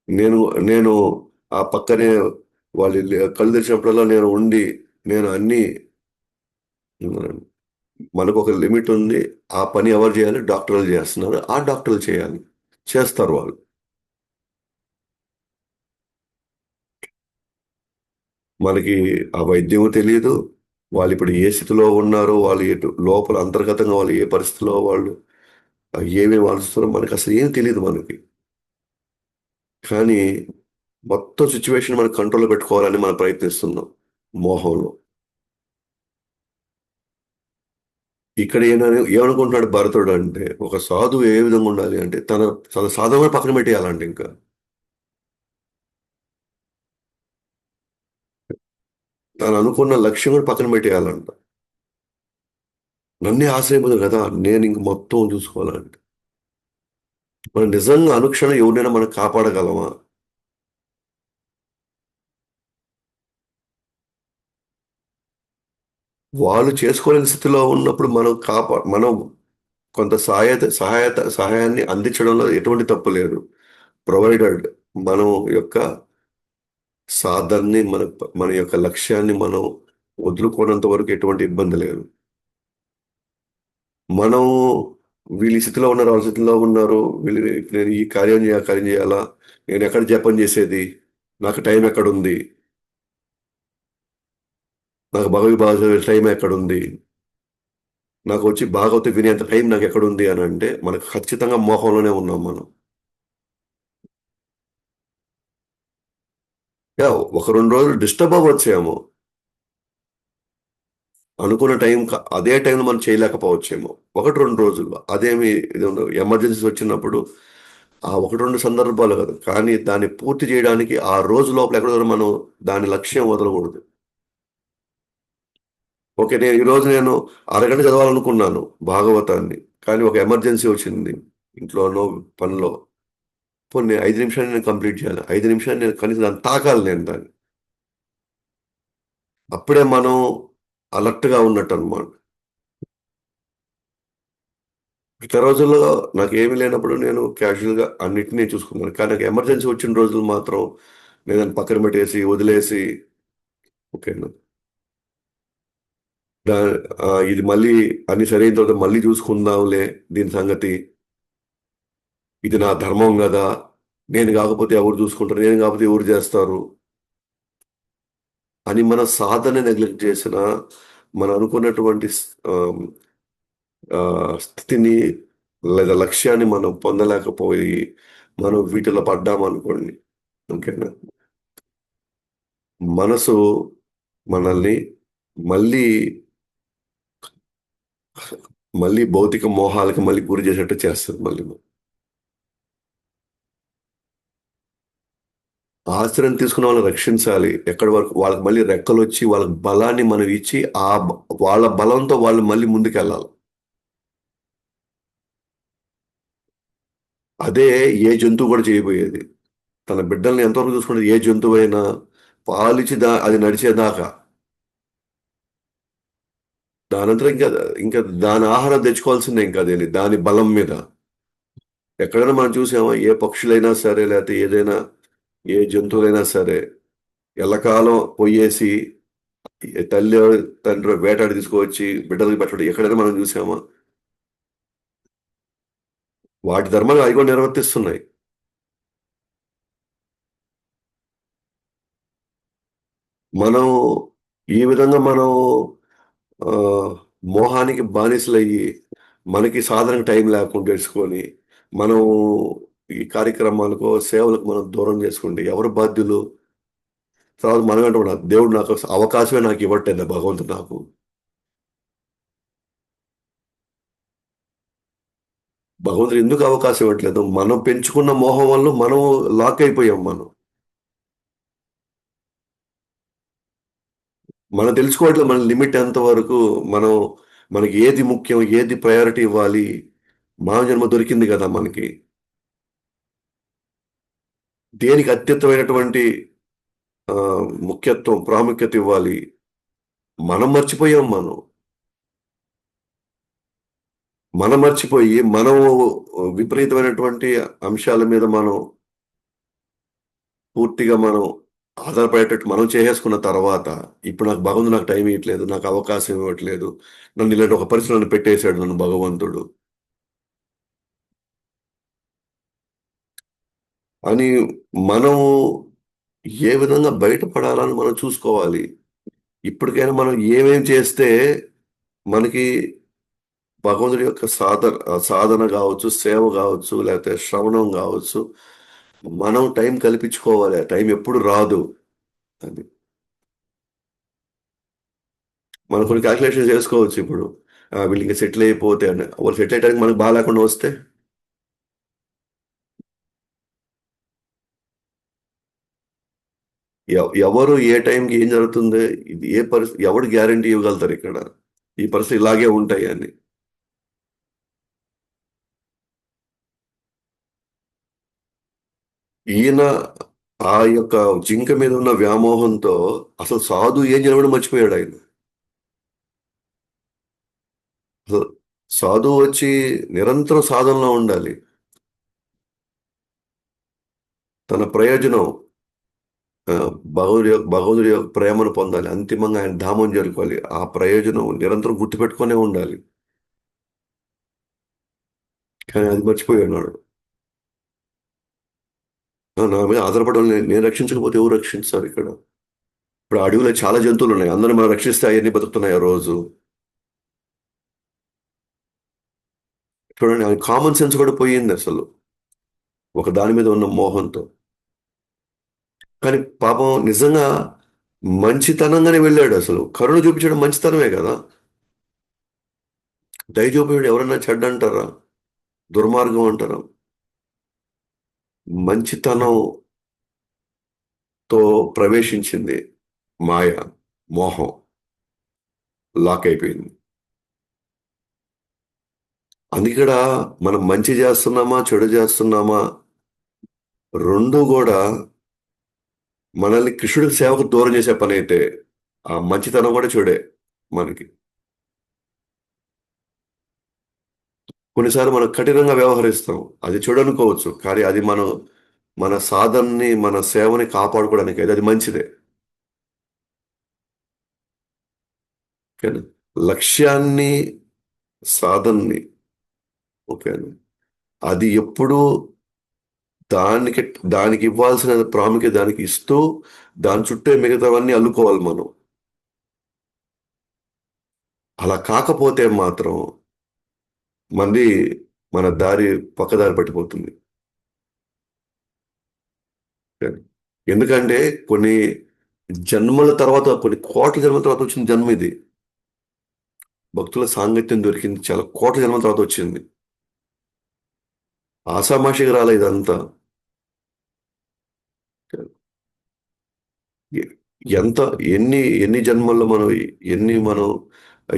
నేను నేను ఆ పక్కనే వాళ్ళు కళ్ళు తెరిచినప్పుడల్లా నేను ఉండి నేను అన్నీ మనకు ఒక లిమిట్ ఉంది. ఆ పని ఎవరు చేయాలి? డాక్టర్లు చేస్తున్నారు. ఆ డాక్టర్లు చేయాలి. చేస్తారు వాళ్ళు. మనకి ఆ వైద్యము తెలీదు. వాళ్ళిప్పుడు ఏ స్థితిలో ఉన్నారో, వాళ్ళు ఎటు లోపల అంతర్గతంగా వాళ్ళు ఏ పరిస్థితిలో వాళ్ళు ఏమేమి ఆలోచిస్తున్నారో మనకసలు ఏం తెలీదు మనకి. కానీ మొత్తం సిట్యుయేషన్ మనం కంట్రోల్‌లో పెట్టుకోవాలని మనం ప్రయత్నిస్తున్నాం మోహంలో. ఇక్కడ ఏమనుకుంటున్నాడు భరతుడు అంటే, ఒక సాధువు ఏ విధంగా ఉండాలి అంటే, తన తన సాధనను పక్కన పెట్టేయాలంట ఇంకా. తను అనుకున్న లక్ష్యం కూడా పక్కన పెట్టేయాలంట. నన్నే ఆశ్రయిపోదు కదా! నేను ఇంక మొత్తం చూసుకోవాలంట. మనం నిజంగా అనుక్షణం ఎవరినైనా మనం కాపాడగలమా? వాళ్ళు చేసుకోలేని స్థితిలో ఉన్నప్పుడు మనం కొంత సహాయాన్ని అందించడంలో ఎటువంటి తప్పు లేదు. ప్రొవైడెడ్ మనం యొక్క సాధనని మన యొక్క లక్ష్యాన్ని మనం వదులుకోనంత వరకు ఎటువంటి ఇబ్బంది లేదు. మనం వీళ్ళు ఈ స్థితిలో ఉన్నారు, వాళ్ళ స్థితిలో ఉన్నారు. వీళ్ళు నేను ఈ కార్యం చేయాలా? నేనెక్కడ జపం చేసేది? నాకు టైం ఎక్కడుంది? నాకు భగవద్గీత చదివే టైం ఎక్కడుంది? నాకొచ్చి భాగవతం వినేంత టైం నాకెక్కడుంది అనంటే, మనకు ఖచ్చితంగా మోహంలోనే ఉన్నాం మనం. ఒక 2 రోజులు డిస్టర్బ్ అవ్వచ్చేమో. అనుకున్న అదే టైంలో మనం చేయలేకపోవచ్చేమో. 1, 2 రోజులు. అదేమి ఇది ఉండదు. ఎమర్జెన్సీస్ వచ్చినప్పుడు ఆ 1, 2 సందర్భాలు కాదు. కానీ దాన్ని పూర్తి చేయడానికి ఆ రోజు లోపల ఎక్కడో మనం దాని లక్ష్యం వదలకూడదు. ఓకే. నేను అరగంట చదవాలనుకున్నాను భాగవతాన్ని. కానీ ఒక ఎమర్జెన్సీ వచ్చింది. ఇంట్లోనో, పనిలో. పోనీ 5 నిమిషాల్లో నేను కంప్లీట్ చేయాలి. 5 నిమిషాలు నేను కనీసం దాన్ని తాకాలి నేను దాన్ని. అప్పుడే మనం అలర్ట్‌గా ఉన్నట్టన్నమాట. మిగతా రోజుల్లో నాకేమీ లేనప్పుడు నేను క్యాజువల్‌గా అన్నిటిని చూసుకున్నాను. కానీ నాకు ఎమర్జెన్సీ వచ్చిన రోజులు మాత్రం నేను దాన్ని పక్కన పెట్టేసి, వదిలేసి ఓకేనా. దా ఇది మళ్ళీ అన్నీ సరైన తర్వాత మళ్ళీ చూసుకుందాంలే దీని సంగతి. ఇది నా ధర్మం గదా! నేను గాకపోతే ఎవరు చూసుకుంటారు? నేను గాకపోతే ఎవరు జేస్తారు? అని మన సాధన నెగ్లెక్ట్ చేసినా, మనం అనుకున్నటువంటి ఆహ్, స్థితిని లేదా లక్ష్యాన్ని మనం పొందలేకపోయి, మనం వీటిలో పడ్డామనుకోండి. ఓకేనా. మనసు మనల్ని మళ్ళీ, మళ్ళీ భౌతిక మోహాలకి మళ్ళీ గురి చేసేట్టు చేస్తది మళ్ళీ. ఆశ్రయం తీసుకున్న వాళ్ళని రక్షించాలి. ఎక్కడి వరకు వాళ్ళకి మళ్ళీ రెక్కలొచ్చి వాళ్ళకి బలాన్ని మనం ఇచ్చి, ఆ బ వాళ్ళ బలంతో వాళ్ళు మళ్ళీ ముందుకెళ్ళాలి. అదే ఏ జంతువు కూడా చేయబోయేది. తన బిడ్డల్ని ఎంతవరకు చూసుకుంటది ఏ జంతువైనా పాలిచ్చి అది నడిచేదాకా. దానంతట ఇంకా దాని ఆహారం తెచ్చుకోవాల్సిందే ఇంకా అది దాని బలం మీద. ఎక్కడైనా మనం చూసామా? ఏ పక్షులైనా సరే, లేతే ఏదైనా ఏ జంతువులైనా సరే, ఎల్లకాలం పొయ్యేసి తల్లో, తండ్రో వేటాడి తీసుకొచ్చి బిడ్డలకి పెట్టడం ఎక్కడైనా మనం చూసామా? వాటి ధర్మాలు అవి కూడా నిర్వర్తిస్తున్నాయి. మనం ఈ విధంగా మనం ఆహ్, మోహానికి బానిసలయ్యి, మనకి సాధనకు టైం లేకుండా చేసుకొని, మనం ఈ కార్యక్రమాలకో, సేవలకు మనం దూరం చేసుకుంటే ఎవరు బాధ్యులు? తర్వాత మనమే అంటున్నాం, దేవుడు నాకు అవకాశమే నాకు ఇవ్వట్లేదా భగవంతుడు నాకు. భగవంతుడు ఎందుకు అవకాశం ఇవ్వట్లేదు? మనం పెంచుకున్న మోహం వల్ల మనం లాక్ అయిపోయాం మనం. మనం తెలుసుకోవట్లేదు మన లిమిట్ ఎంత వరకు మనం మనకి ఏది ముఖ్యం, ఏది ప్రయారిటీ ఇవ్వాలి. మానవ జన్మ దొరికింది కదా మనకి. దేనికి అత్యుత్తమైనటువంటి ముఖ్యత్వం, ప్రాముఖ్యత ఇవ్వాలి. మనం మర్చిపోయాం మనం. మనం మర్చిపోయి మనం విపరీతమైనటువంటి అంశాల మీద మనం పూర్తిగా మనం ఆధారపడేటట్టు మనం చేసేసుకున్న తర్వాత ఇప్పుడు నాకు భగవంతుడు నాకు టైం ఇవ్వట్లేదు, నాకు అవకాశం ఇవ్వట్లేదు, నన్ను ఇలాంటి ఒక పరిస్థితి నన్ను పెట్టేశాడు నన్ను భగవంతుడు అని మనం ఏ విధంగా బయటపడాలని మనం చూసుకోవాలి. ఇప్పటికైనా మనం ఏమేం చేస్తే మనకి భగవంతుడి యొక్క సాధన కావచ్చు, సేవ కావచ్చు, లేకపోతే శ్రవణం కావచ్చు, మనం టైం కల్పించుకోవాలి. ఆ టైం ఎప్పుడు రాదు. అది మనం కొన్ని క్యాలిక్యులేషన్ చేసుకోవచ్చు ఇప్పుడు. వీళ్ళు ఇంకా సెటిల్ అయిపోతే అని. వాళ్ళు సెటిల్ అయ్యడానికి మనకు బాగా లేకుండా వస్తే ఎవరు ఏ టైంకి ఏం జరుగుతుంది, ఇది ఏ పరిస్థితి, ఎవడు గ్యారంటీ ఇవ్వగలుగుతారు ఇక్కడ ఈ పరిస్థితి ఇలాగే ఉంటాయి అని. ఈయన ఆ యొక్క జింక మీద ఉన్న వ్యామోహంతో అసలు సాధు ఏం జరగడం మర్చిపోయాడు ఆయన. అసలు సాధువు వచ్చి నిరంతరం సాధనలో ఉండాలి. తన ప్రయోజనం ఆ, భగవంతుడి యొక్క ప్రేమను పొందాలి, అంతిమంగా ఆయన ధామం చేరుకోవాలి. ఆ ప్రయోజనం నిరంతరం గుర్తుపెట్టుకునే ఉండాలి. కానీ అది మర్చిపోయి ఉన్నాడు. నా మీద ఆధారపడడం నేను రక్షించకపోతే ఎవరు రక్షిస్తారు ఇక్కడ? ఇప్పుడు అడవిలో చాలా జంతువులు ఉన్నాయి, అందరూ మనం రక్షిస్తే అవన్నీ బతుకుతున్నాయి ఆ రోజు. చూడండి, ఆయన కామన్ సెన్స్ కూడా పోయింది అసలు, ఒక దాని మీద ఉన్న మోహంతో. కానీ పాపం నిజంగా మంచితనంగానే వెళ్ళాడు. అసలు కరుణ చూపించడం మంచితనమే కదా. దయ చూపించడం ఎవరన్నా చెడ్డ అంటారా, దుర్మార్గం అంటారా? మంచితనంతో ప్రవేశించింది మాయ, మోహం లాక్ అయిపోయింది. అందుకడ మనం మంచి చేస్తున్నామా చెడు చేస్తున్నామా, రెండు కూడా మనల్ని కృష్ణుడికి సేవకు దూరం చేసే పని అయితే ఆ మంచితనం కూడా చెడే మనకి. కొన్నిసార్లు మనం కఠినంగా వ్యవహరిస్తాం, అది చెడు అనుకోవచ్చు, కానీ అది మన సాధనని మన సేవని కాపాడుకోవడానికి అయితే అది మంచిదే. ఓకేనా? లక్ష్యాన్ని, సాధనని, ఓకేనా, అది ఎప్పుడూ దానికి దానికి ఇవ్వాల్సిన ప్రాముఖ్యత దానికి ఇస్తూ దాని చుట్టే మిగతావన్నీ అల్లుకోవాలి మనం. అలా కాకపోతే మాత్రం మంది మన దారి పక్కదారి పట్టిపోతుంది. ఎందుకంటే కొన్ని జన్మల తర్వాత, కొన్ని కోట్ల జన్మల తర్వాత వచ్చిన జన్మ ఇది. భక్తుల సాంగత్యం దొరికింది చాలా కోట్ల జన్మల తర్వాత వచ్చింది. ఆషామాషిగా రాలే ఇదంతా. ఎ- ఎంత ఎన్ని ఎన్ని జన్మల్లో మనం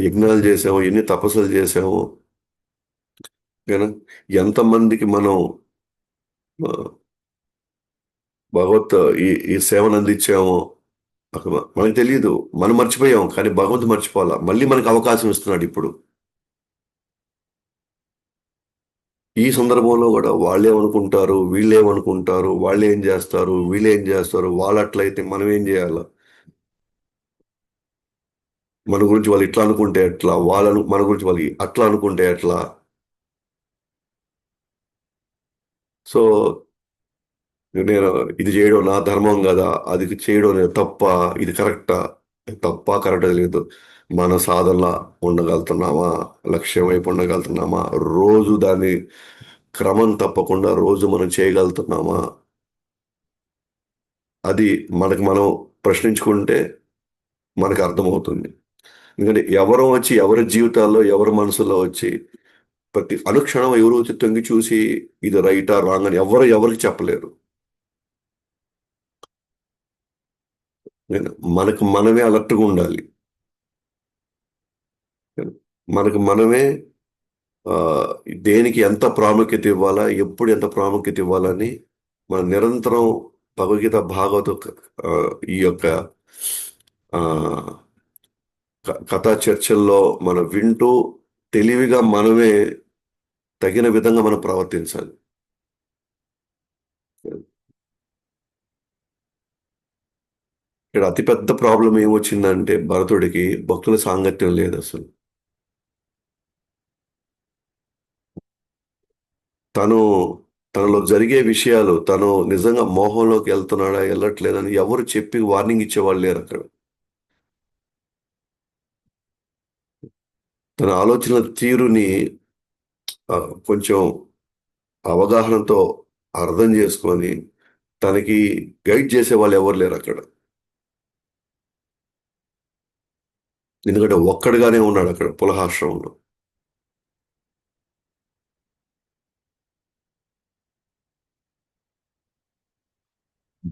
యజ్ఞాలు చేసామో, ఎన్ని తపస్సులు చేసామో, ఓకేనా, ఎంతమందికి మనం ఆ, భగవత్ ఈ ఈ సేవను అందించామో అసలు మనకు తెలియదు. మనం మర్చిపోయాం, కానీ భగవంతుడు మర్చిపోవాలా, మళ్ళీ మనకు అవకాశం ఇస్తున్నాడు ఇప్పుడు. ఈ సందర్భంలో కూడా వాళ్ళేమనుకుంటారు, వీళ్ళేమనుకుంటారు, వాళ్ళు ఏం చేస్తారు, వీళ్ళు ఏం చేస్తారు, వాళ్ళు అట్లయితే మనం ఏం చేయాలా, మన గురించి వాళ్ళు ఇట్లా అనుకుంటే ఎట్లా, మన గురించి వాళ్ళు అట్లా అనుకుంటే ఎట్లా. సో నేను ఇది చేయడం నా ధర్మం కదా, అది చేయడం నేను తప్ప, ఇది కరెక్టా, తప్ప కరెక్ట్ లేదు. మన సాధనలా ఉండగలుగుతున్నామా, లక్ష్యం వైపు ఉండగలుగుతున్నామా, రోజు దాన్ని క్రమం తప్పకుండా రోజు మనం చేయగలుగుతున్నామా, అది మనకు మనం ప్రశ్నించుకుంటే మనకు అర్థమవుతుంది. ఎందుకంటే ఎవరో వచ్చి ఎవరి జీవితాల్లో ఎవరి మనసులో వచ్చి ప్రతి అనుక్షణం ఎవరు వచ్చి తొంగి చూసి ఇది రైటా రాంగ్ అని ఎవరికి చెప్పలేరు. మనకు మనమే అలర్ట్గా ఉండాలి. మనకు మనమే ఆ, దేనికి ఎంత ప్రాముఖ్యత ఇవ్వాలా, ఎప్పుడు ఎంత ప్రాముఖ్యత ఇవ్వాలని మనం నిరంతరం భగవద్గీత, భాగవత ఆ, ఈ యొక్క ఆ, కథా చర్చల్లో మనం వింటూ తెలివిగా మనమే తగిన విధంగా మనం ప్రవర్తించాలి. ఇక్కడ అతిపెద్ద ప్రాబ్లం ఏమొచ్చిందంటే భరతుడికి భక్తుల సాంగత్యం లేదు అసలు. తను తనలో జరిగే విషయాలు తను నిజంగా మోహంలోకి వెళ్తున్నాడా వెళ్ళట్లేదని ఎవరు చెప్పి వార్నింగ్ ఇచ్చేవాళ్ళు లేరు అక్కడ. తన ఆలోచనల తీరుని కొంచెం అవగాహనతో అర్థం చేసుకొని తనకి గైడ్ చేసే వాళ్ళు ఎవరు లేరు అక్కడ. ఎందుకంటే ఒక్కడిగానే ఉన్నాడు అక్కడ పులహాశ్రమంలో.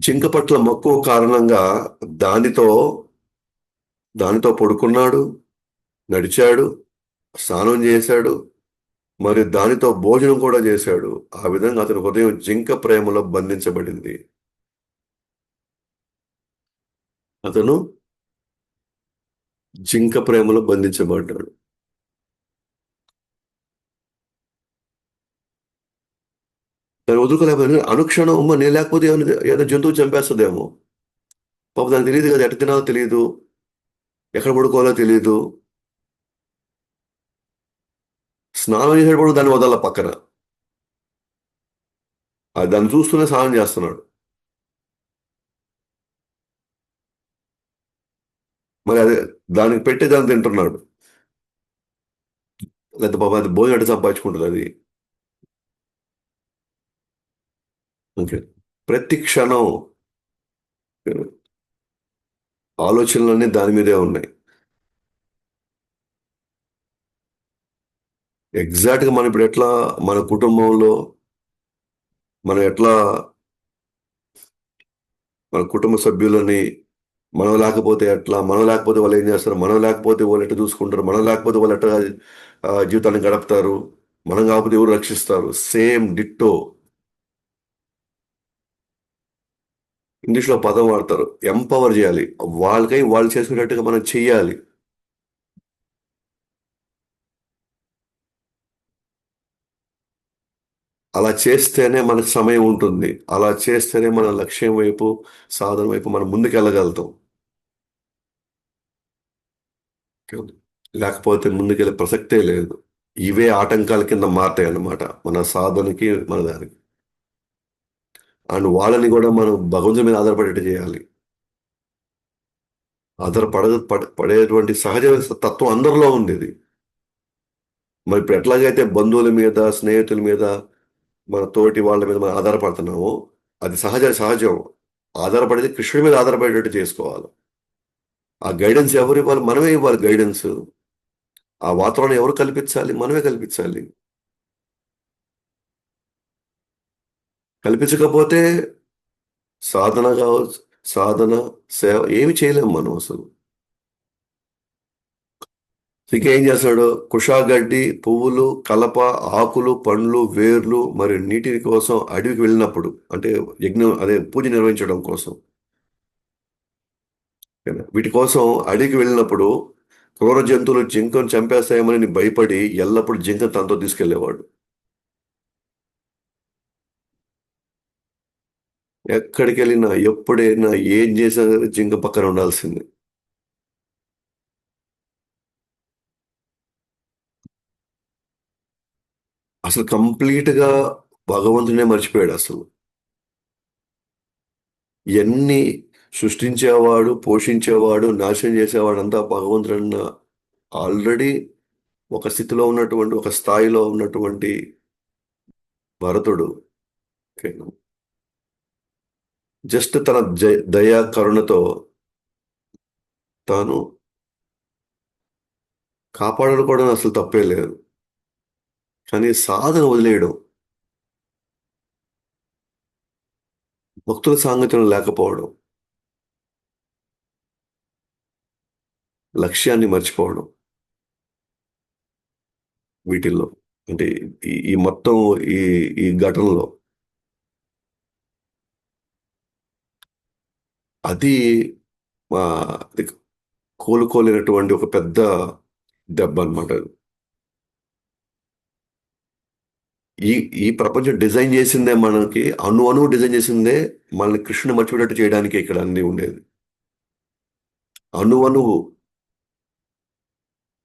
జింక పట్ల మక్కువ కారణంగా దానితో దానితో పడుకున్నాడు, నడిచాడు, స్నానం చేశాడు, మరి దానితో భోజనం కూడా చేశాడు. ఆ విధంగా అతని హృదయం జింక ప్రేమలో బంధించబడింది. అతను జింక ప్రేమలో బంధించబడ్డాడు. దాన్ని వదులుకోలేకపోయింది. అనుక్షణం అమ్మ నేను లేకపోతే ఏదో జంతువు చంపేస్తుందేమో. పాపం దానికి తెలియదు కదా, ఎట్ట తినాలో తెలియదు, ఎక్కడ పడుకోవాలో తెలియదు. స్నానం చేసేటప్పుడు దాన్ని వదల పక్కన, దాన్ని చూస్తూనే స్నానం చేస్తున్నాడు. మరి అదే దానికి పెట్టి దాన్ని తింటున్నాడు. లేకపోతే పాపం అది భోజనం అంటే సంపాదించుకుంటుంది అది. ఓకే. ప్రతి క్షణం ఆలోచనలన్నీ దాని మీదే ఉన్నాయి. ఎగ్జాక్ట్గా మనం ఇప్పుడు ఎట్లా మన కుటుంబంలో మనం ఎట్లా మన కుటుంబ సభ్యులని మనం లేకపోతే ఎట్లా, మనం లేకపోతే వాళ్ళు ఏం చేస్తారు, మనం లేకపోతే వాళ్ళు ఎట్లా చూసుకుంటారు, మనం లేకపోతే వాళ్ళు ఎట్లా జీవితాన్ని గడుపుతారు, మనం కాకపోతే ఎవరు రక్షిస్తారు, సేమ్ డిట్టో. ఇంగ్లీష్లో పదం వాడతారు, ఎంపవర్ చేయాలి. వాళ్ళకై వాళ్ళు చేసుకునేట్టుగా మనం చెయ్యాలి. అలా చేస్తేనే మనకు సమయం ఉంటుంది. అలా చేస్తేనే మన లక్ష్యం వైపు, సాధన వైపు మనం ముందుకెళ్ళగలుగుతాం. లేకపోతే ముందుకెళ్ళే ప్రసక్తే లేదు. ఇవే ఆటంకాల కింద మారతాయి అన్నమాట మన సాధనకి, మన దానికి. అండ్ వాళ్ళని కూడా మనం భగవంతుని మీద ఆధారపడేట్టు చేయాలి. పడేటువంటి సహజ తత్వం అందరిలో ఉండేది. మరి ఇప్పుడు ఎట్లాగైతే బంధువుల మీద, స్నేహితుల మీద, మన తోటి వాళ్ళ మీద మనం ఆధారపడుతున్నామో అది సహజం. ఆధారపడేది కృష్ణుడి మీద ఆధారపడేటట్టు చేసుకోవాలి. ఆ గైడెన్స్ ఎవరు ఇవ్వాలి? మనమే ఇవ్వాలి గైడెన్స్. ఆ వాతావరణం ఎవరు కల్పించాలి? మనమే కల్పించాలి. కల్పించకపోతే సాధన కావచ్చు, సాధన, సేవ ఏమి చేయలేము మనం అసలు. ఇక ఏం చేస్తాడు? కుషాగడ్డి, పువ్వులు, కలప, ఆకులు, పండ్లు, వేర్లు మరియు నీటిని కోసం అడవికి వెళ్ళినప్పుడు, అంటే యజ్ఞం అదే పూజ నిర్వహించడం కోసం, వీటి కోసం అడవికి వెళ్ళినప్పుడు క్రూర జంతువులు జింకను చంపేస్తాయేమని భయపడి ఎల్లప్పుడూ జింక తనతో తీసుకెళ్లేవాడు. ఎక్కడికి వెళ్ళినా, ఎప్పుడైనా, ఏం చేసినా సరే జింక పక్కన ఉండాల్సింది. అసలు కంప్లీట్ గా భగవంతునే మర్చిపోయాడు అసలు. ఎన్ని సృష్టించేవాడు, పోషించేవాడు, నాశనం చేసేవాడు అంతా భగవంతుడన్న ఆల్రెడీ ఒక స్థితిలో ఉన్నటువంటి, ఒక స్థాయిలో ఉన్నటువంటి భరతుడు జస్ట్ తన దయా కరుణతో తాను కాపాడుకోవడం అసలు తప్పే లేదు. కానీ సాధన వదిలేయడం, భక్తుల సాంగత్యం లేకపోవడం, లక్ష్యాన్ని మర్చిపోవడం, వీటిల్లో అంటే ఈ మొత్తం ఈ ఈ ఘటనలో అది మా అది కోలుకోలేనటువంటి ఒక పెద్ద దెబ్బ అన్నమాట. ఈ ఈ ప్రపంచం డిజైన్ చేసిందే మనకి, అణువు డిజైన్ చేసిందే మనల్ని కృష్ణుని మర్చిపోయేటట్టు చేయడానికి ఇక్కడ అన్ని ఉండేది. అణువణువు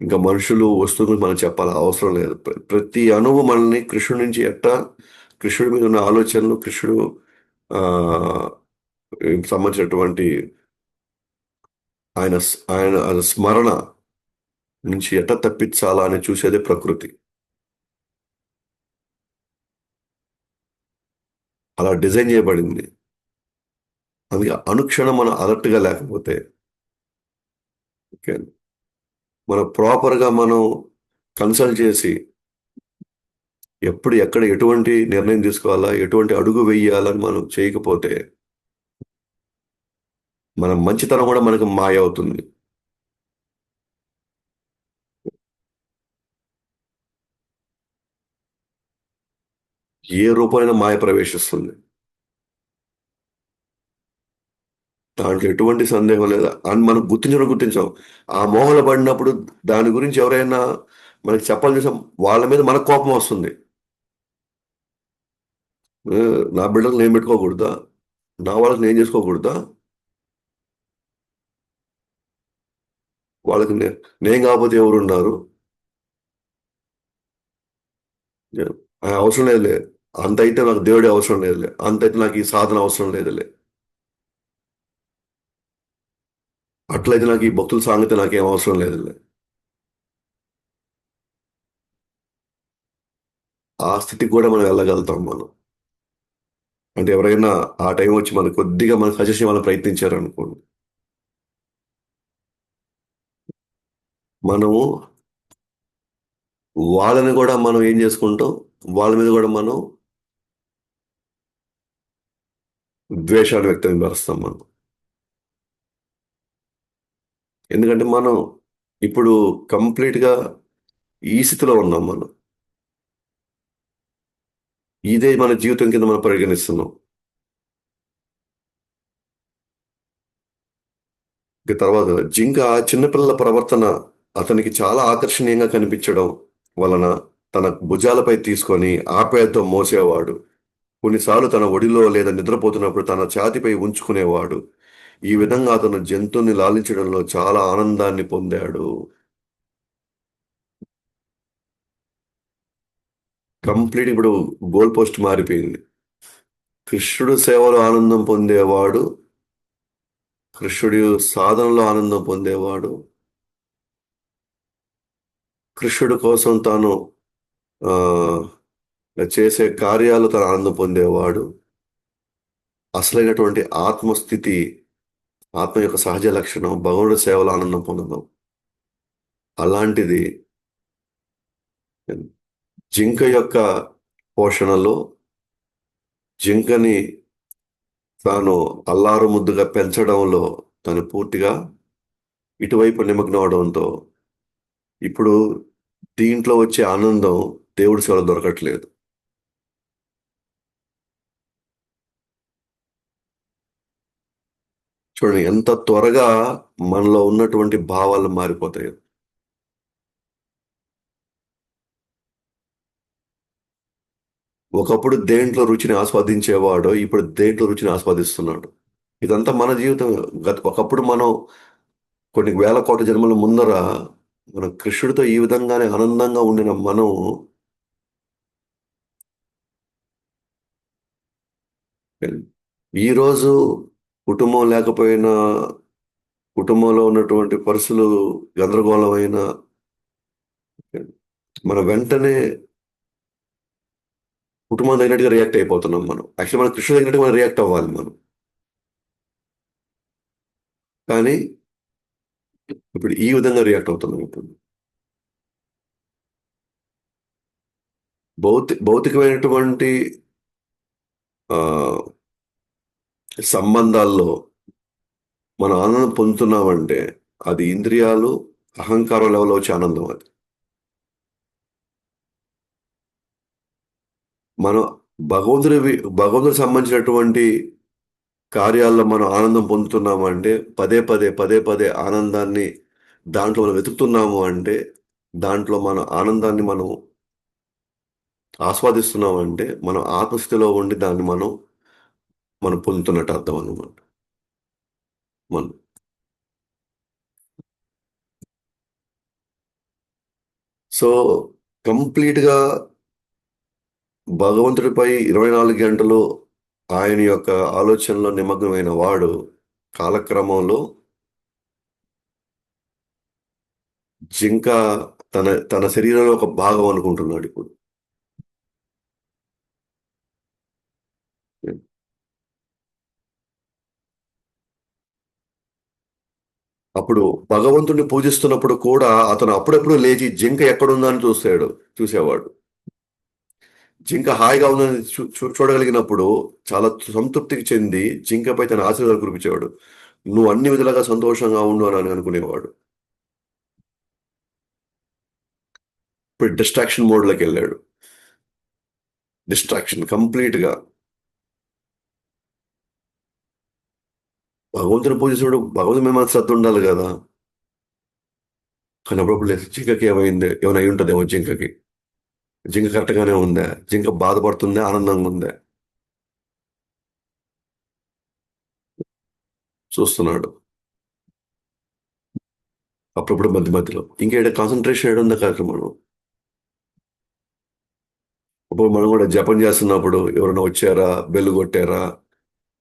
ఇంకా మనుషులు వస్తువుల గురించి మనం చెప్పాల అవసరం లేదు. ప్రతి అణువు మనల్ని కృష్ణుడి నుంచి కృష్ణుడి మీద ఉన్న ఆలోచనలు, కృష్ణుడు ఆ సంబంధించినటువంటి ఆయన స్మరణ నుంచి తప్పించాలా అని చూసేదే ప్రకృతి. అలా డిజైన్ చేయబడింది. అందుకే అనుక్షణం మనం అలర్ట్ గా లేకపోతే, ఓకే, మనం ప్రాపర్ గా మనం కన్సల్ట్ చేసి ఎప్పుడు ఎక్కడ ఎటువంటి నిర్ణయం తీసుకోవాలా, ఎటువంటి అడుగు వేయాలని మనం చేయకపోతే మన మంచితనం కూడా మనకు మాయ అవుతుంది. ఏ రూపమైన మాయ ప్రవేశిస్తుంది. దాంట్లో ఎటువంటి సందేహం లేదు అని మనం గుర్తించాం. ఆ మోహన పడినప్పుడు దాని గురించి ఎవరైనా మనకి చెప్పాలని చూసాం, వాళ్ళ మీద మనకు కోపం వస్తుంది. "ఏ, నా బిడ్డలు నేను పెట్టుకోకూడదా, నా వాళ్ళకి నేను చేసుకోకూడదా, వాళ్ళకి నేను కాకపోతే ఎవరున్నారు, అవసరం లేదులే, అంత అయితే నాకు దేవుడే అవసరం లేదులే, అంత అయితే నాకు ఈ సాధన అవసరం లేదులే, అట్లయితే నాకు ఈ భక్తుల సాంగత్యం నాకేం అవసరం లేదులే." ఆ స్థితికి కూడా మనం వెళ్ళగలుగుతాం మనం. అంటే ఎవరైనా ఆ టైం వచ్చి మనకు కొద్దిగా మన సజెషన్ ఇవ్వాలని ప్రయత్నించారు అనుకోండి, మనము వాళ్ళని కూడా మనం ఏం చేసుకుంటాం, వాళ్ళ మీద కూడా మనం ద్వేషాన్ని వ్యక్తపరుస్తాం మనం. ఎందుకంటే మనం ఇప్పుడు కంప్లీట్ గా ఈ స్థితిలో ఉన్నాం మనం. ఇదే మన జీవితం కింద మనం పరిగణిస్తున్నాం. ఇక తర్వాత జింక చిన్నపిల్లల ప్రవర్తన అతనికి చాలా ఆకర్షణీయంగా కనిపించడం వలన తన భుజాలపై తీసుకొని ఆప్యాయతతో మోసేవాడు. కొన్నిసార్లు తన ఒడిలో లేదా నిద్రపోతున్నప్పుడు తన ఛాతీపై ఉంచుకునేవాడు. ఈ విధంగా అతను జంతువుని లాలించడంలో చాలా ఆనందాన్ని పొందాడు. కంప్లీట్ ఇప్పుడు గోల్ పోస్ట్ మారిపోయింది. కృష్ణుడు సేవలో ఆనందం పొందేవాడు, కృష్ణుడి సాధనలో ఆనందం పొందేవాడు, కృష్ణుడి కోసం తాను ఆ చేసే కార్యాలు తను ఆనందం పొందేవాడు. అసలైనటువంటి ఆత్మస్థితి, ఆత్మ యొక్క సహజ లక్షణం భగవంతుడి సేవలో ఆనందం పొందడం. అలాంటిది జింక యొక్క పోషణలో, జింకని తాను అల్లారు ముద్దుగా పెంచడంలో తను పూర్తిగా ఇటువైపు నిమగ్నం అవడంతో ఇప్పుడు దీంట్లో వచ్చే ఆనందం దేవుడి సేవలో దొరకట్లేదు. చూడండి ఎంత త్వరగా మనలో ఉన్నటువంటి భావాలు మారిపోతాయి. ఒకప్పుడు దేంట్లో రుచిని ఆస్వాదించేవాడో ఇప్పుడు దేంట్లో రుచిని ఆస్వాదిస్తున్నాడు. ఇదంతా మన జీవితం. ఒకప్పుడు మనం కొన్ని వేల కోట్ల జన్మల ముందర మన కృష్ణుడితో ఈ విధంగానే ఆనందంగా ఉండిన మనం ఈరోజు కుటుంబం లేకపోయినా, కుటుంబంలో ఉన్నటువంటి పరిస్థితులు గందరగోళమైన మన వెంటనే కుటుంబం తగినట్టుగా రియాక్ట్ అయిపోతున్నాం మనం. యాక్చువల్లీ మన కృష్ణుడు తగినట్టుగా మనం రియాక్ట్ అవ్వాలి మనం. కానీ ఇప్పుడు ఈ విధంగా రియాక్ట్ అవుతున్నాం ఇప్పుడు. భౌతికమైనటువంటి ఆ సంబంధాల్లో మనం ఆనందం పొందుతున్నామంటే అది ఇంద్రియాలు, అహంకారం లెవెల్లో వచ్చే ఆనందం అది. మనం భగవంతుడికి సంబంధించినటువంటి కార్యాల్లో మనం ఆనందం పొందుతున్నాము అంటే పదే పదే ఆనందాన్ని దాంట్లో మనం వెతుకుతున్నాము అంటే, దాంట్లో మన ఆనందాన్ని మనం ఆస్వాదిస్తున్నాము అంటే మనం ఆత్మస్థితిలో ఉండి దాన్ని మనం పొందుతున్నట్టు అర్థం అన్నమాట. మనం సో కంప్లీట్గా భగవంతుడిపై 24 గంటలు ఆయన యొక్క ఆలోచనలో నిమగ్నమైన వాడు కాలక్రమంలో జింక తన తన శరీరంలో ఒక భాగం అనుకుంటున్నాడు ఇప్పుడు. అప్పుడు భగవంతుడిని పూజిస్తున్నప్పుడు కూడా అతను అప్పుడప్పుడు లేచి జింక ఎక్కడుందా అని చూసేవాడు. జింక హాయిగా ఉందని చూడగలిగినప్పుడు చాలా సంతృప్తికి చెంది జింకపై తన ఆశీర్వాదాలు కురిపించేవాడు. నువ్వు అన్ని విధాలుగా సంతోషంగా ఉండు అని అనుకునేవాడు. ఇప్పుడు డిస్ట్రాక్షన్ మోడ్లోకి వెళ్ళాడు. డిస్ట్రాక్షన్ కంప్లీట్ గా. భగవంతుని పూజించినప్పుడు భగవంతుని మీద మనకు శ్రద్ధ ఉండాలి కదా. కానీ అప్పుడప్పుడు లేదు, జింకకి ఏమైంది, ఏమైనా అయి ఉంటుందేమో జింకకి. జింక కరెక్ట్ గానే ఉందా, జింక బాధపడుతుందా, ఆనందంగా ఉందా చూస్తున్నాడు. అప్పుడప్పుడు మధ్య మధ్యలో ఇంకేడ కాన్సన్ట్రేషన్ ఏడుందా కార్యక్రమం. ఇప్పుడు మనం కూడా జపం చేస్తున్నప్పుడు ఎవరైనా వచ్చారా, బెల్లు కొట్టారా,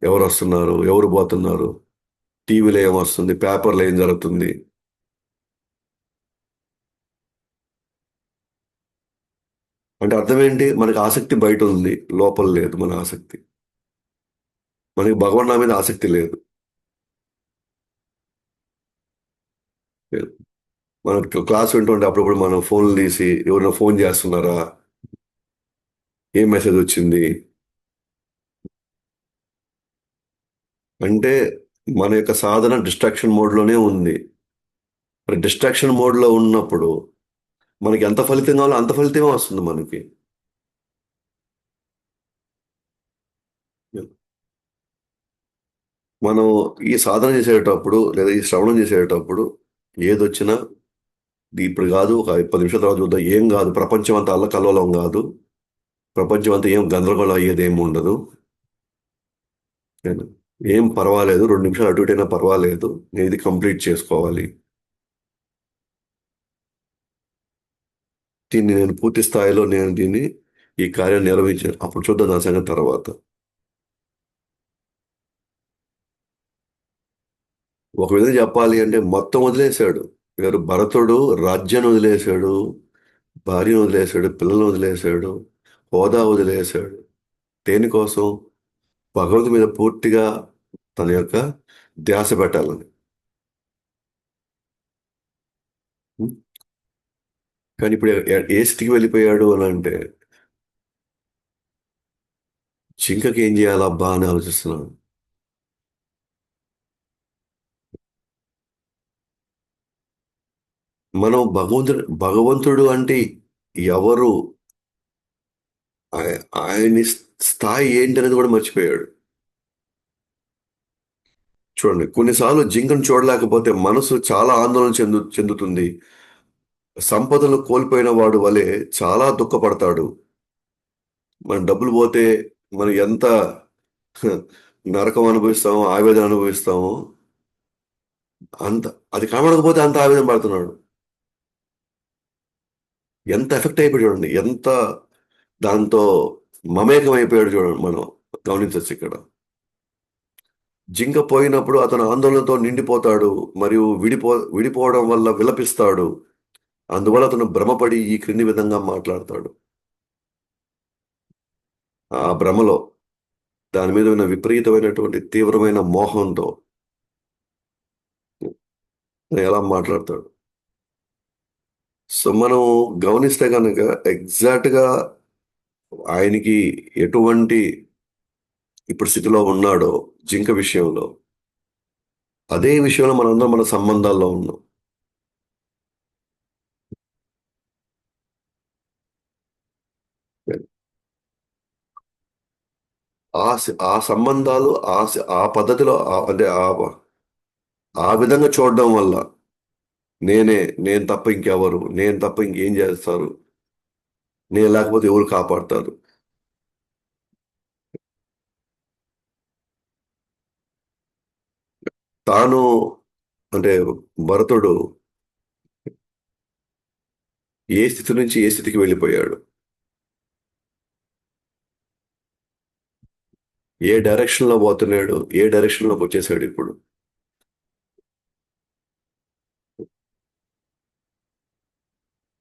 ఎవరు వస్తున్నారు, ఎవరు పోతున్నారు, టీవీలో ఏం వస్తుంది, పేపర్లో ఏం జరుగుతుంది. అంటే అర్థం ఏంటి, మనకి ఆసక్తి బయట ఉంది, లోపల లేదు మన ఆసక్తి. మనకి భగవాన్ నా మీద ఆసక్తి లేదు. మనం క్లాస్ వింటుంటే అప్పుడప్పుడు మనం ఫోన్లు తీసి ఎవరైనా ఫోన్ చేస్తున్నారా, ఏం మెసేజ్ వచ్చింది అంటే మన యొక్క సాధన డిస్ట్రాక్షన్ మోడ్లోనే ఉంది. మరి డిస్ట్రాక్షన్ మోడ్లో ఉన్నప్పుడు మనకి ఎంత ఫలితం కావాలో అంత ఫలితమే వస్తుంది మనకి. మనం ఈ సాధన చేసేటప్పుడు లేదా ఈ శ్రవణం చేసేటప్పుడు ఏదొచ్చినా ఇప్పుడు కాదు, ఒక 10 నిమిషాల తర్వాత చూద్దాం, ఏం కాదు, ప్రపంచం అంతా అల్లకల్లోలం కాదు, ప్రపంచం అంతా ఏం గందరగోళం అయ్యేది ఏమి ఉండదు, ఏం పర్వాలేదు, 2 నిమిషాలు అటు ఇటైనా పర్వాలేదు, నేను ఇది కంప్లీట్ చేసుకోవాలి, దీన్ని నేను పూర్తి స్థాయిలో నేను ఈ కార్యం నిర్వహించాను, అప్పుడు చూద్దాం నా సంగతి తర్వాత. ఒక విధంగా చెప్పాలి అంటే మొత్తం వదిలేశాడు. వేరు భరతుడు రాజ్యాన్ని వదిలేశాడు, భార్యను వదిలేశాడు, పిల్లలను వదిలేశాడు, హోదా వదిలేశాడు. దేనికోసం? భగవంతు మీద పూర్తిగా తన యొక్క ధ్యాస పెట్టాలని. కానీ ఇప్పుడు ఏ స్థితికి వెళ్ళిపోయాడు అని అంటే జింకకి ఏం చేయాలబ్బా అని ఆలోచిస్తున్నాను. మనం భగవంతుడు అంటే ఎవరు, ఆయన స్థాయి ఏంటి అనేది కూడా మర్చిపోయాడు. చూడండి, కొన్నిసార్లు జింకను చూడలేకపోతే మనసు చాలా ఆందోళన చెందుతుంది. సంపదలు కోల్పోయిన వాడు వలె చాలా దుఃఖపడతాడు. మన డబ్బులు పోతే మనం ఎంత హ, నరకం అనుభవిస్తామో, ఆవేదన అనుభవిస్తామో, అంత అది కనబడకపోతే అంత ఆవేదన పడుతున్నాడు. ఎంత ఎఫెక్ట్ అయిపోయాడు చూడండి, ఎంత దాంతో మమేకం అయిపోయాడు చూడండి, మనం గమనించవచ్చు ఇక్కడ. జింక పోయినప్పుడు అతను ఆందోళనతో నిండిపోతాడు మరియు విడిపోవడం వల్ల విలపిస్తాడు. అందువల్ల అతను భ్రమపడి ఈ క్రింది విధంగా మాట్లాడతాడు. ఆ భ్రమలో దాని మీద ఉన్న విపరీతమైనటువంటి తీవ్రమైన మోహంతో ఎలా మాట్లాడతాడు. సో మనం గమనిస్తే కనుక ఎగ్జాక్ట్ గా ఆయనకి ఎటువంటి ఇప్పుడు స్థితిలో ఉన్నాడో జింక విషయంలో, అదే విషయంలో మనందరం మన సంబంధాల్లో ఉన్నాం. ఆ సంబంధాలు ఆ పద్ధతిలో అంటే ఆ విధంగా చూడడం వల్ల నేనే, నేను తప్ప ఇంకెవరు, నేను తప్ప ఇంకేం చేస్తారు, నేను లేకపోతే ఎవరు కాపాడతారు. తాను అంటే భరతుడు ఏ స్థితి నుంచి ఏ స్థితికి వెళ్ళిపోయాడు, ఏ డైరెక్షన్ లో పోతున్నాడు, ఏ డైరెక్షన్ లోకి వచ్చేసాడు ఇప్పుడు.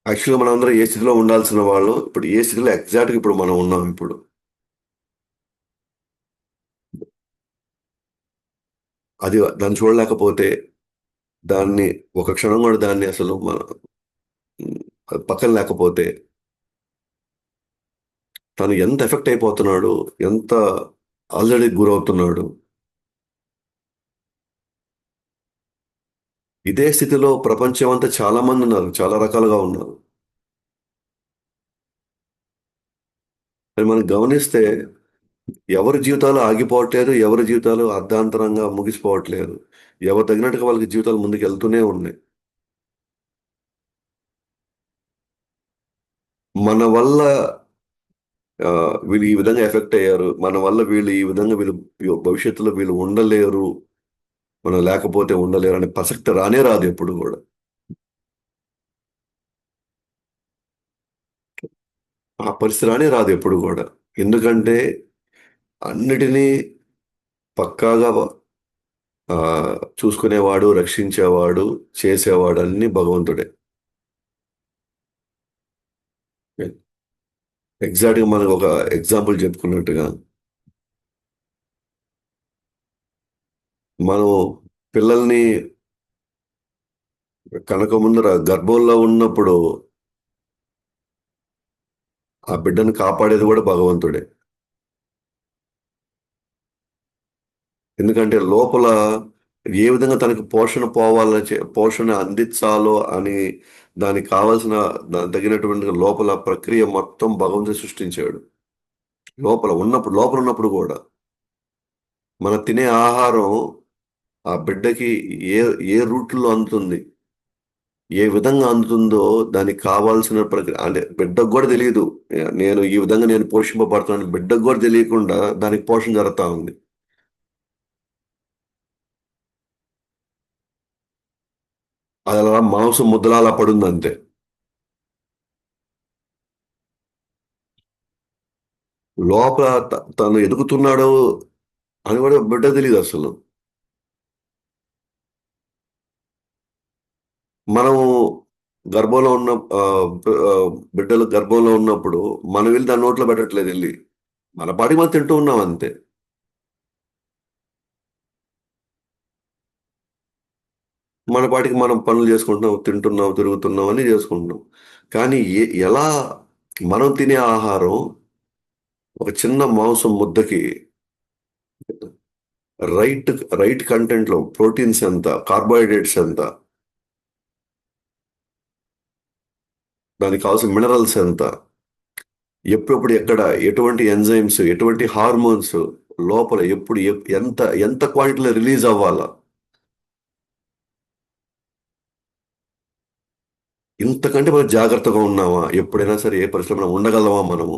యాక్చువల్గా మనం అందరం ఏ స్థితిలో ఉండాల్సిన వాళ్ళం ఇప్పుడు ఏ స్థితిలో ఎగ్జాక్ట్గా ఇప్పుడు మనం ఉన్నాం ఇప్పుడు. అది దాన్ని చూడలేకపోతే, దాన్ని ఒక క్షణం కూడా దాన్ని అసలు మన పక్కన లేకపోతే తను ఎంత ఎఫెక్ట్ అయిపోతున్నాడు, ఎంత ఆల్రెడీ గురవుతున్నాడు. ఇదే స్థితిలో ప్రపంచం అంతా చాలా మంది ఉన్నారు, చాలా రకాలుగా ఉన్నారు. మరి మనం గమనిస్తే ఎవరి జీవితాలు ఆగిపోవట్లేదు, ఎవరి జీవితాలు అర్ధాంతరంగా ముగిసిపోవట్లేదు. ఎవరు తగినట్టుగా వాళ్ళకి జీవితాలు ముందుకు వెళ్తూనే ఉన్నాయి. మన వల్ల వీళ్ళు ఈ విధంగా ఎఫెక్ట్ అయ్యారు, మన వల్ల వీళ్ళు ఈ విధంగా వీళ్ళు భవిష్యత్తులో వీళ్ళు ఉండలేరు, మనం లేకపోతే ఉండలేరు అనే ప్రసక్తి రానే రాదు ఎప్పుడు కూడా. ఆ పరిస్థితి రానే రాదు ఎప్పుడు కూడా. ఎందుకంటే అన్నిటినీ పక్కాగా ఆ, చూసుకునేవాడు, రక్షించేవాడు, చేసేవాడు అన్ని భగవంతుడే. ఎగ్జాక్ట్ గా మనకు ఒక ఎగ్జాంపుల్ చెప్పుకున్నట్టుగా మనం పిల్లల్ని కనక ముందర గర్భంలో ఉన్నప్పుడు ఆ బిడ్డను కాపాడేది కూడా భగవంతుడే. ఎందుకంటే లోపల ఏ విధంగా తనకి పోషణ పోవాలని పోషణ అందించాలో అని దానికి కావాల్సిన దానికి తగినటువంటి లోపల ప్రక్రియ మొత్తం భగవంతుడు సృష్టించాడు. లోపల ఉన్నప్పుడు కూడా మనం తినే ఆహారం ఆ బిడ్డకి ఏ ఏ రూట్లో అందుతుంది, ఏ విధంగా అందుతుందో దానికి కావాల్సిన ప్రక్రియ అంటే బిడ్డకు కూడా తెలియదు. నేను ఈ విధంగా నేను పోషింపబడుతున్నాను బిడ్డకు కూడా తెలియకుండా దానికి పోషణ జరుగుతా ఉంది. అది అలా మాంసం ముద్దలా అలా పడుంది అంతే. లోపల తను ఎదుగుతున్నాడు అని కూడా బిడ్డ తెలియదు అసలు. మనం గర్భంలో ఉన్న ఆ, ఆ, బిడ్డలు గర్భంలో ఉన్నప్పుడు మనం వెళ్ళి దాని నోట్లో పెట్టట్లేదు వెళ్ళి, మన పాటికి మనం తింటూ ఉన్నాం అంతే. మన పాటికి మనం పనులు చేసుకుంటున్నాం, తింటున్నాం, తిరుగుతున్నాం అని చేసుకుంటున్నాం. కానీ ఎలా మనం తినే ఆహారం ఒక చిన్న మాంసం ముద్దకి రైట్ రైట్ కంటెంట్ లో ప్రోటీన్స్ ఎంత, కార్బోహైడ్రేట్స్ ఎంత, దానికి కావాల్సిన మినరల్స్ ఎంత, ఎప్పుడెప్పుడు ఎక్కడ ఎటువంటి ఎంజైమ్స్, ఎటువంటి హార్మోన్స్ లోపల ఎప్పుడు ఎంత ఎంత క్వాంటిటీలో రిలీజ్ అవ్వాలా, ఇంతకంటే మనం జాగ్రత్తగా ఉన్నామా ఎప్పుడైనా సరే, ఏ పరిస్థితిలో మనం ఉండగలమా మనము,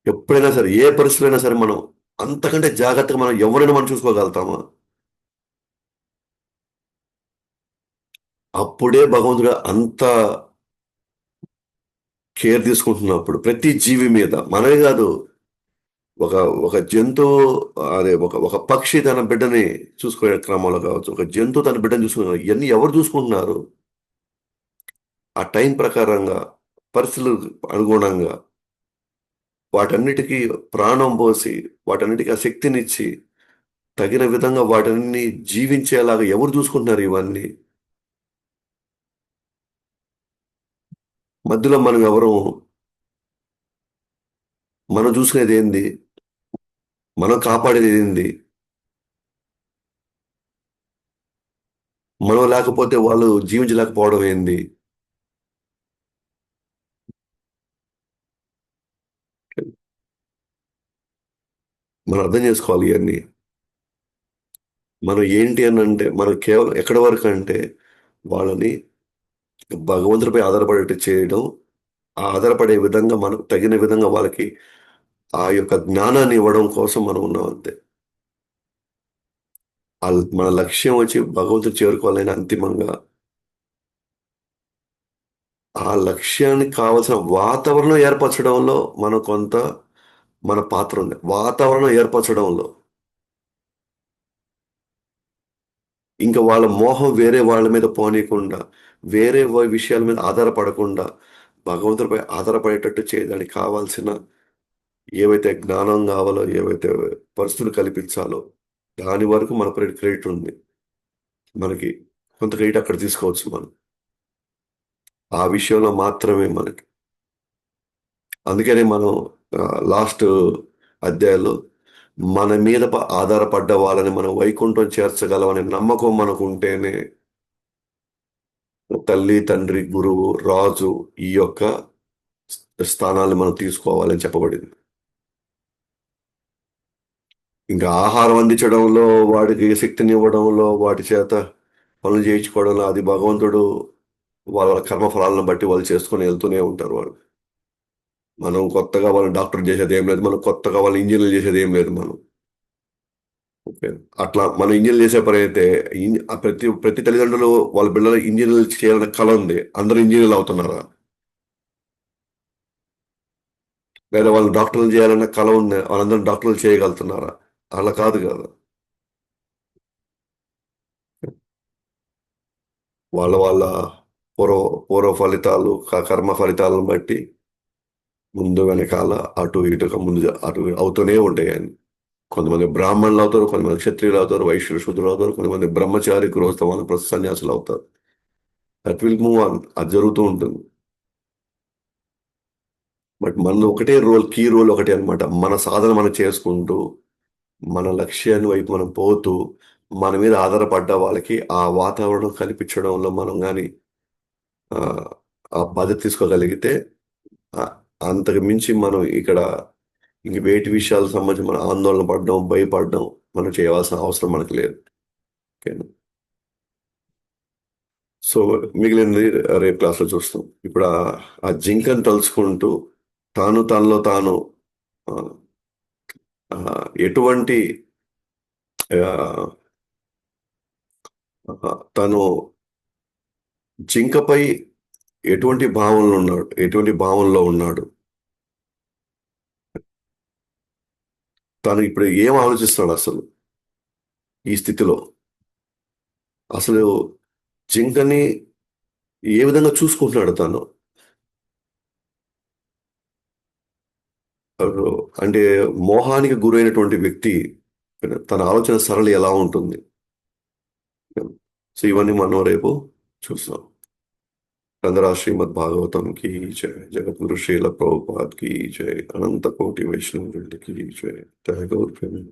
ఎప్పుడైనా సరే ఏ పరిస్థితిలో అయినా సరే మనం అంతకంటే జాగ్రత్తగా మనం ఎవరైనా మనం చూసుకోగలుగుతామా? అప్పుడే భగవంతుడు అంత కేర్ తీసుకుంటున్నప్పుడు ప్రతి జీవి మీద, మనమే కాదు, ఒక ఒక జంతువు, అదే ఒక ఒక పక్షి తన బిడ్డని చూసుకునే క్రమంలో కావచ్చు, ఒక జంతువు తన బిడ్డని చూసుకునే ఇవన్నీ ఎవరు చూసుకుంటున్నారు? ఆ టైం ప్రకారంగా, పరిస్థితులు అనుగుణంగా వాటన్నిటికీ ప్రాణం పోసి, వాటన్నిటికీ ఆ శక్తినిచ్చి తగిన విధంగా వాటిని జీవించేలాగా ఎవరు చూసుకుంటున్నారు ఇవన్నీ? మధ్యలో మనం ఎవరు, మనం చూసుకునేది ఏంది, మనం కాపాడేది ఏంది? మనం లేకపోతే వాళ్ళు జీవించలేకపోవడం ఏంది? మనం అర్థం చేసుకోవాలి ఇవన్నీ. మనం ఏంటి అని అంటే మనం కేవలం ఎక్కడి వరకు అంటే వాళ్ళని భగవంతుడిపై ఆధారపడేట్టు చేయడం, ఆ ఆధారపడే విధంగా మనం తగిన విధంగా వాళ్ళకి ఆ యొక్క జ్ఞానాన్ని ఇవ్వడం కోసం మనం ఉన్నాం అంతే. మన లక్ష్యం వచ్చి భగవంతుడు చేరుకోవాలని అంతిమంగా ఆ లక్ష్యానికి కావాల్సిన వాతావరణం ఏర్పరచడంలో మనం కొంత మన పాత్ర ఉంది. వాతావరణం ఏర్పరచడంలో ఇంకా వాళ్ళ మోహం వేరే వాళ్ళ మీద పోనీయకుండా, వేరే విషయాల మీద ఆధారపడకుండా, భగవంతుడిపై ఆధారపడేటట్టు చేయడానికి కావాల్సిన ఏవైతే జ్ఞానం కావాలో, ఏవైతే పరిస్థితులు కల్పించాలో, దాని వరకు మన క్రెడిట్ ఉంది. మనకి కొంత క్రెడిట్ అక్కడ తీసుకోవచ్చు మనం. ఆ విషయంలో మాత్రమే మనకి. అందుకనే మనం లాస్ట్ అధ్యాయంలో మన మీద ఆధారపడ్డ వాళ్ళని మనం వైకుంఠం చేర్చగలమనే నమ్మకం మనకు ఉంటేనే తల్లి, తండ్రి, గురువు, రాజు ఈ యొక్క స్థానాన్ని మనం తీసుకోవాలని చెప్పబడింది. ఇంకా ఆహారం అందించడంలో, వాడికి శక్తినివ్వడంలో, వాటి చేత పనులు చేయించుకోవడంలో అది భగవంతుడు వాళ్ళ కర్మఫలాలను బట్టి వాళ్ళు చేసుకొని వెళ్తూనే ఉంటారు వాళ్ళు. మనం కొత్తగా వాళ్ళని డాక్టర్ చేసేది ఏం లేదు. మనం కొత్తగా వాళ్ళని ఇంజనీర్ చేసేది ఏం లేదు మనం. ఓకే. అట్లా మనం ఇంజనీర్ చేసే పని అయితే ప్రతి ప్రతి తల్లిదండ్రులు వాళ్ళ పిల్లలు ఇంజనీర్ చేయాలనే కళ ఉంది. అందరూ ఇంజనీర్లు అవుతున్నారా? లేదా వాళ్ళు డాక్టర్లు చేయాలన్న కళ ఉంది. వాళ్ళందరూ డాక్టర్లు చేయగలుగుతున్నారా? అలా కాదు కదా. వాళ్ళ వాళ్ళ పూర్వ పూర్వ ఫలితాలు, కర్మ ఫలితాలను బట్టి ముందు వెనకాల అటు ఇటుగా ముందు అటు అవుతూనే ఉంటాయి అని. కొంతమంది బ్రాహ్మణులు అవుతారు, కొంతమంది క్షత్రియులు అవుతారు, వైశ్యులు శూద్రులు అవుతారు, కొంతమంది బ్రహ్మచారి గృహస్థ సన్యాసులు అవుతారు. That will move on. అది జరుగుతూ ఉంటుంది. బట్ మన ఒకటే రోల్, కీ రోల్ ఒకటే అనమాట. మన సాధన మనం చేసుకుంటూ, మన లక్ష్యాన్ని వైపు మనం పోతూ, మన మీద ఆధారపడ్డ వాళ్ళకి ఆ వాతావరణం కల్పించడంలో మనం కానీ ఆ బాధ్యత తీసుకోగలిగితే ఆ, అంతకు మించి మనం ఇక్కడ ఇంక వేటి విషయాలకు సంబంధించి మనం ఆందోళన పడడం, భయపడడం మనం చేయవలసిన అవసరం మనకు లేదు. ఓకేనా? సో మిగిలినది రేపు క్లాస్లో చూస్తాం. ఇప్పుడు ఆ జింకను తలుచుకుంటూ తాను తనలో తాను ఆ, ఆ, ఎటువంటి ఆ, తను జింకపై ఎటువంటి భావనలో ఉన్నాడు, తను ఇప్పుడు ఏం ఆలోచిస్తున్నాడు అసలు ఈ స్థితిలో, అసలు జింకని ఏ విధంగా చూసుకుంటున్నాడు తను. అంటే మోహానికి గురైనటువంటి వ్యక్తి తన ఆలోచన సరళి ఎలా ఉంటుంది. సో ఇవన్నీ మనం రేపు చూస్తాం. चंद्रा श्रीमद् भागवतम की जय, जगत गुरु श्रील प्रभुपाद की जय, अनंत कोटि वैष्णव वृंद की जय, जय गौर प्रेम।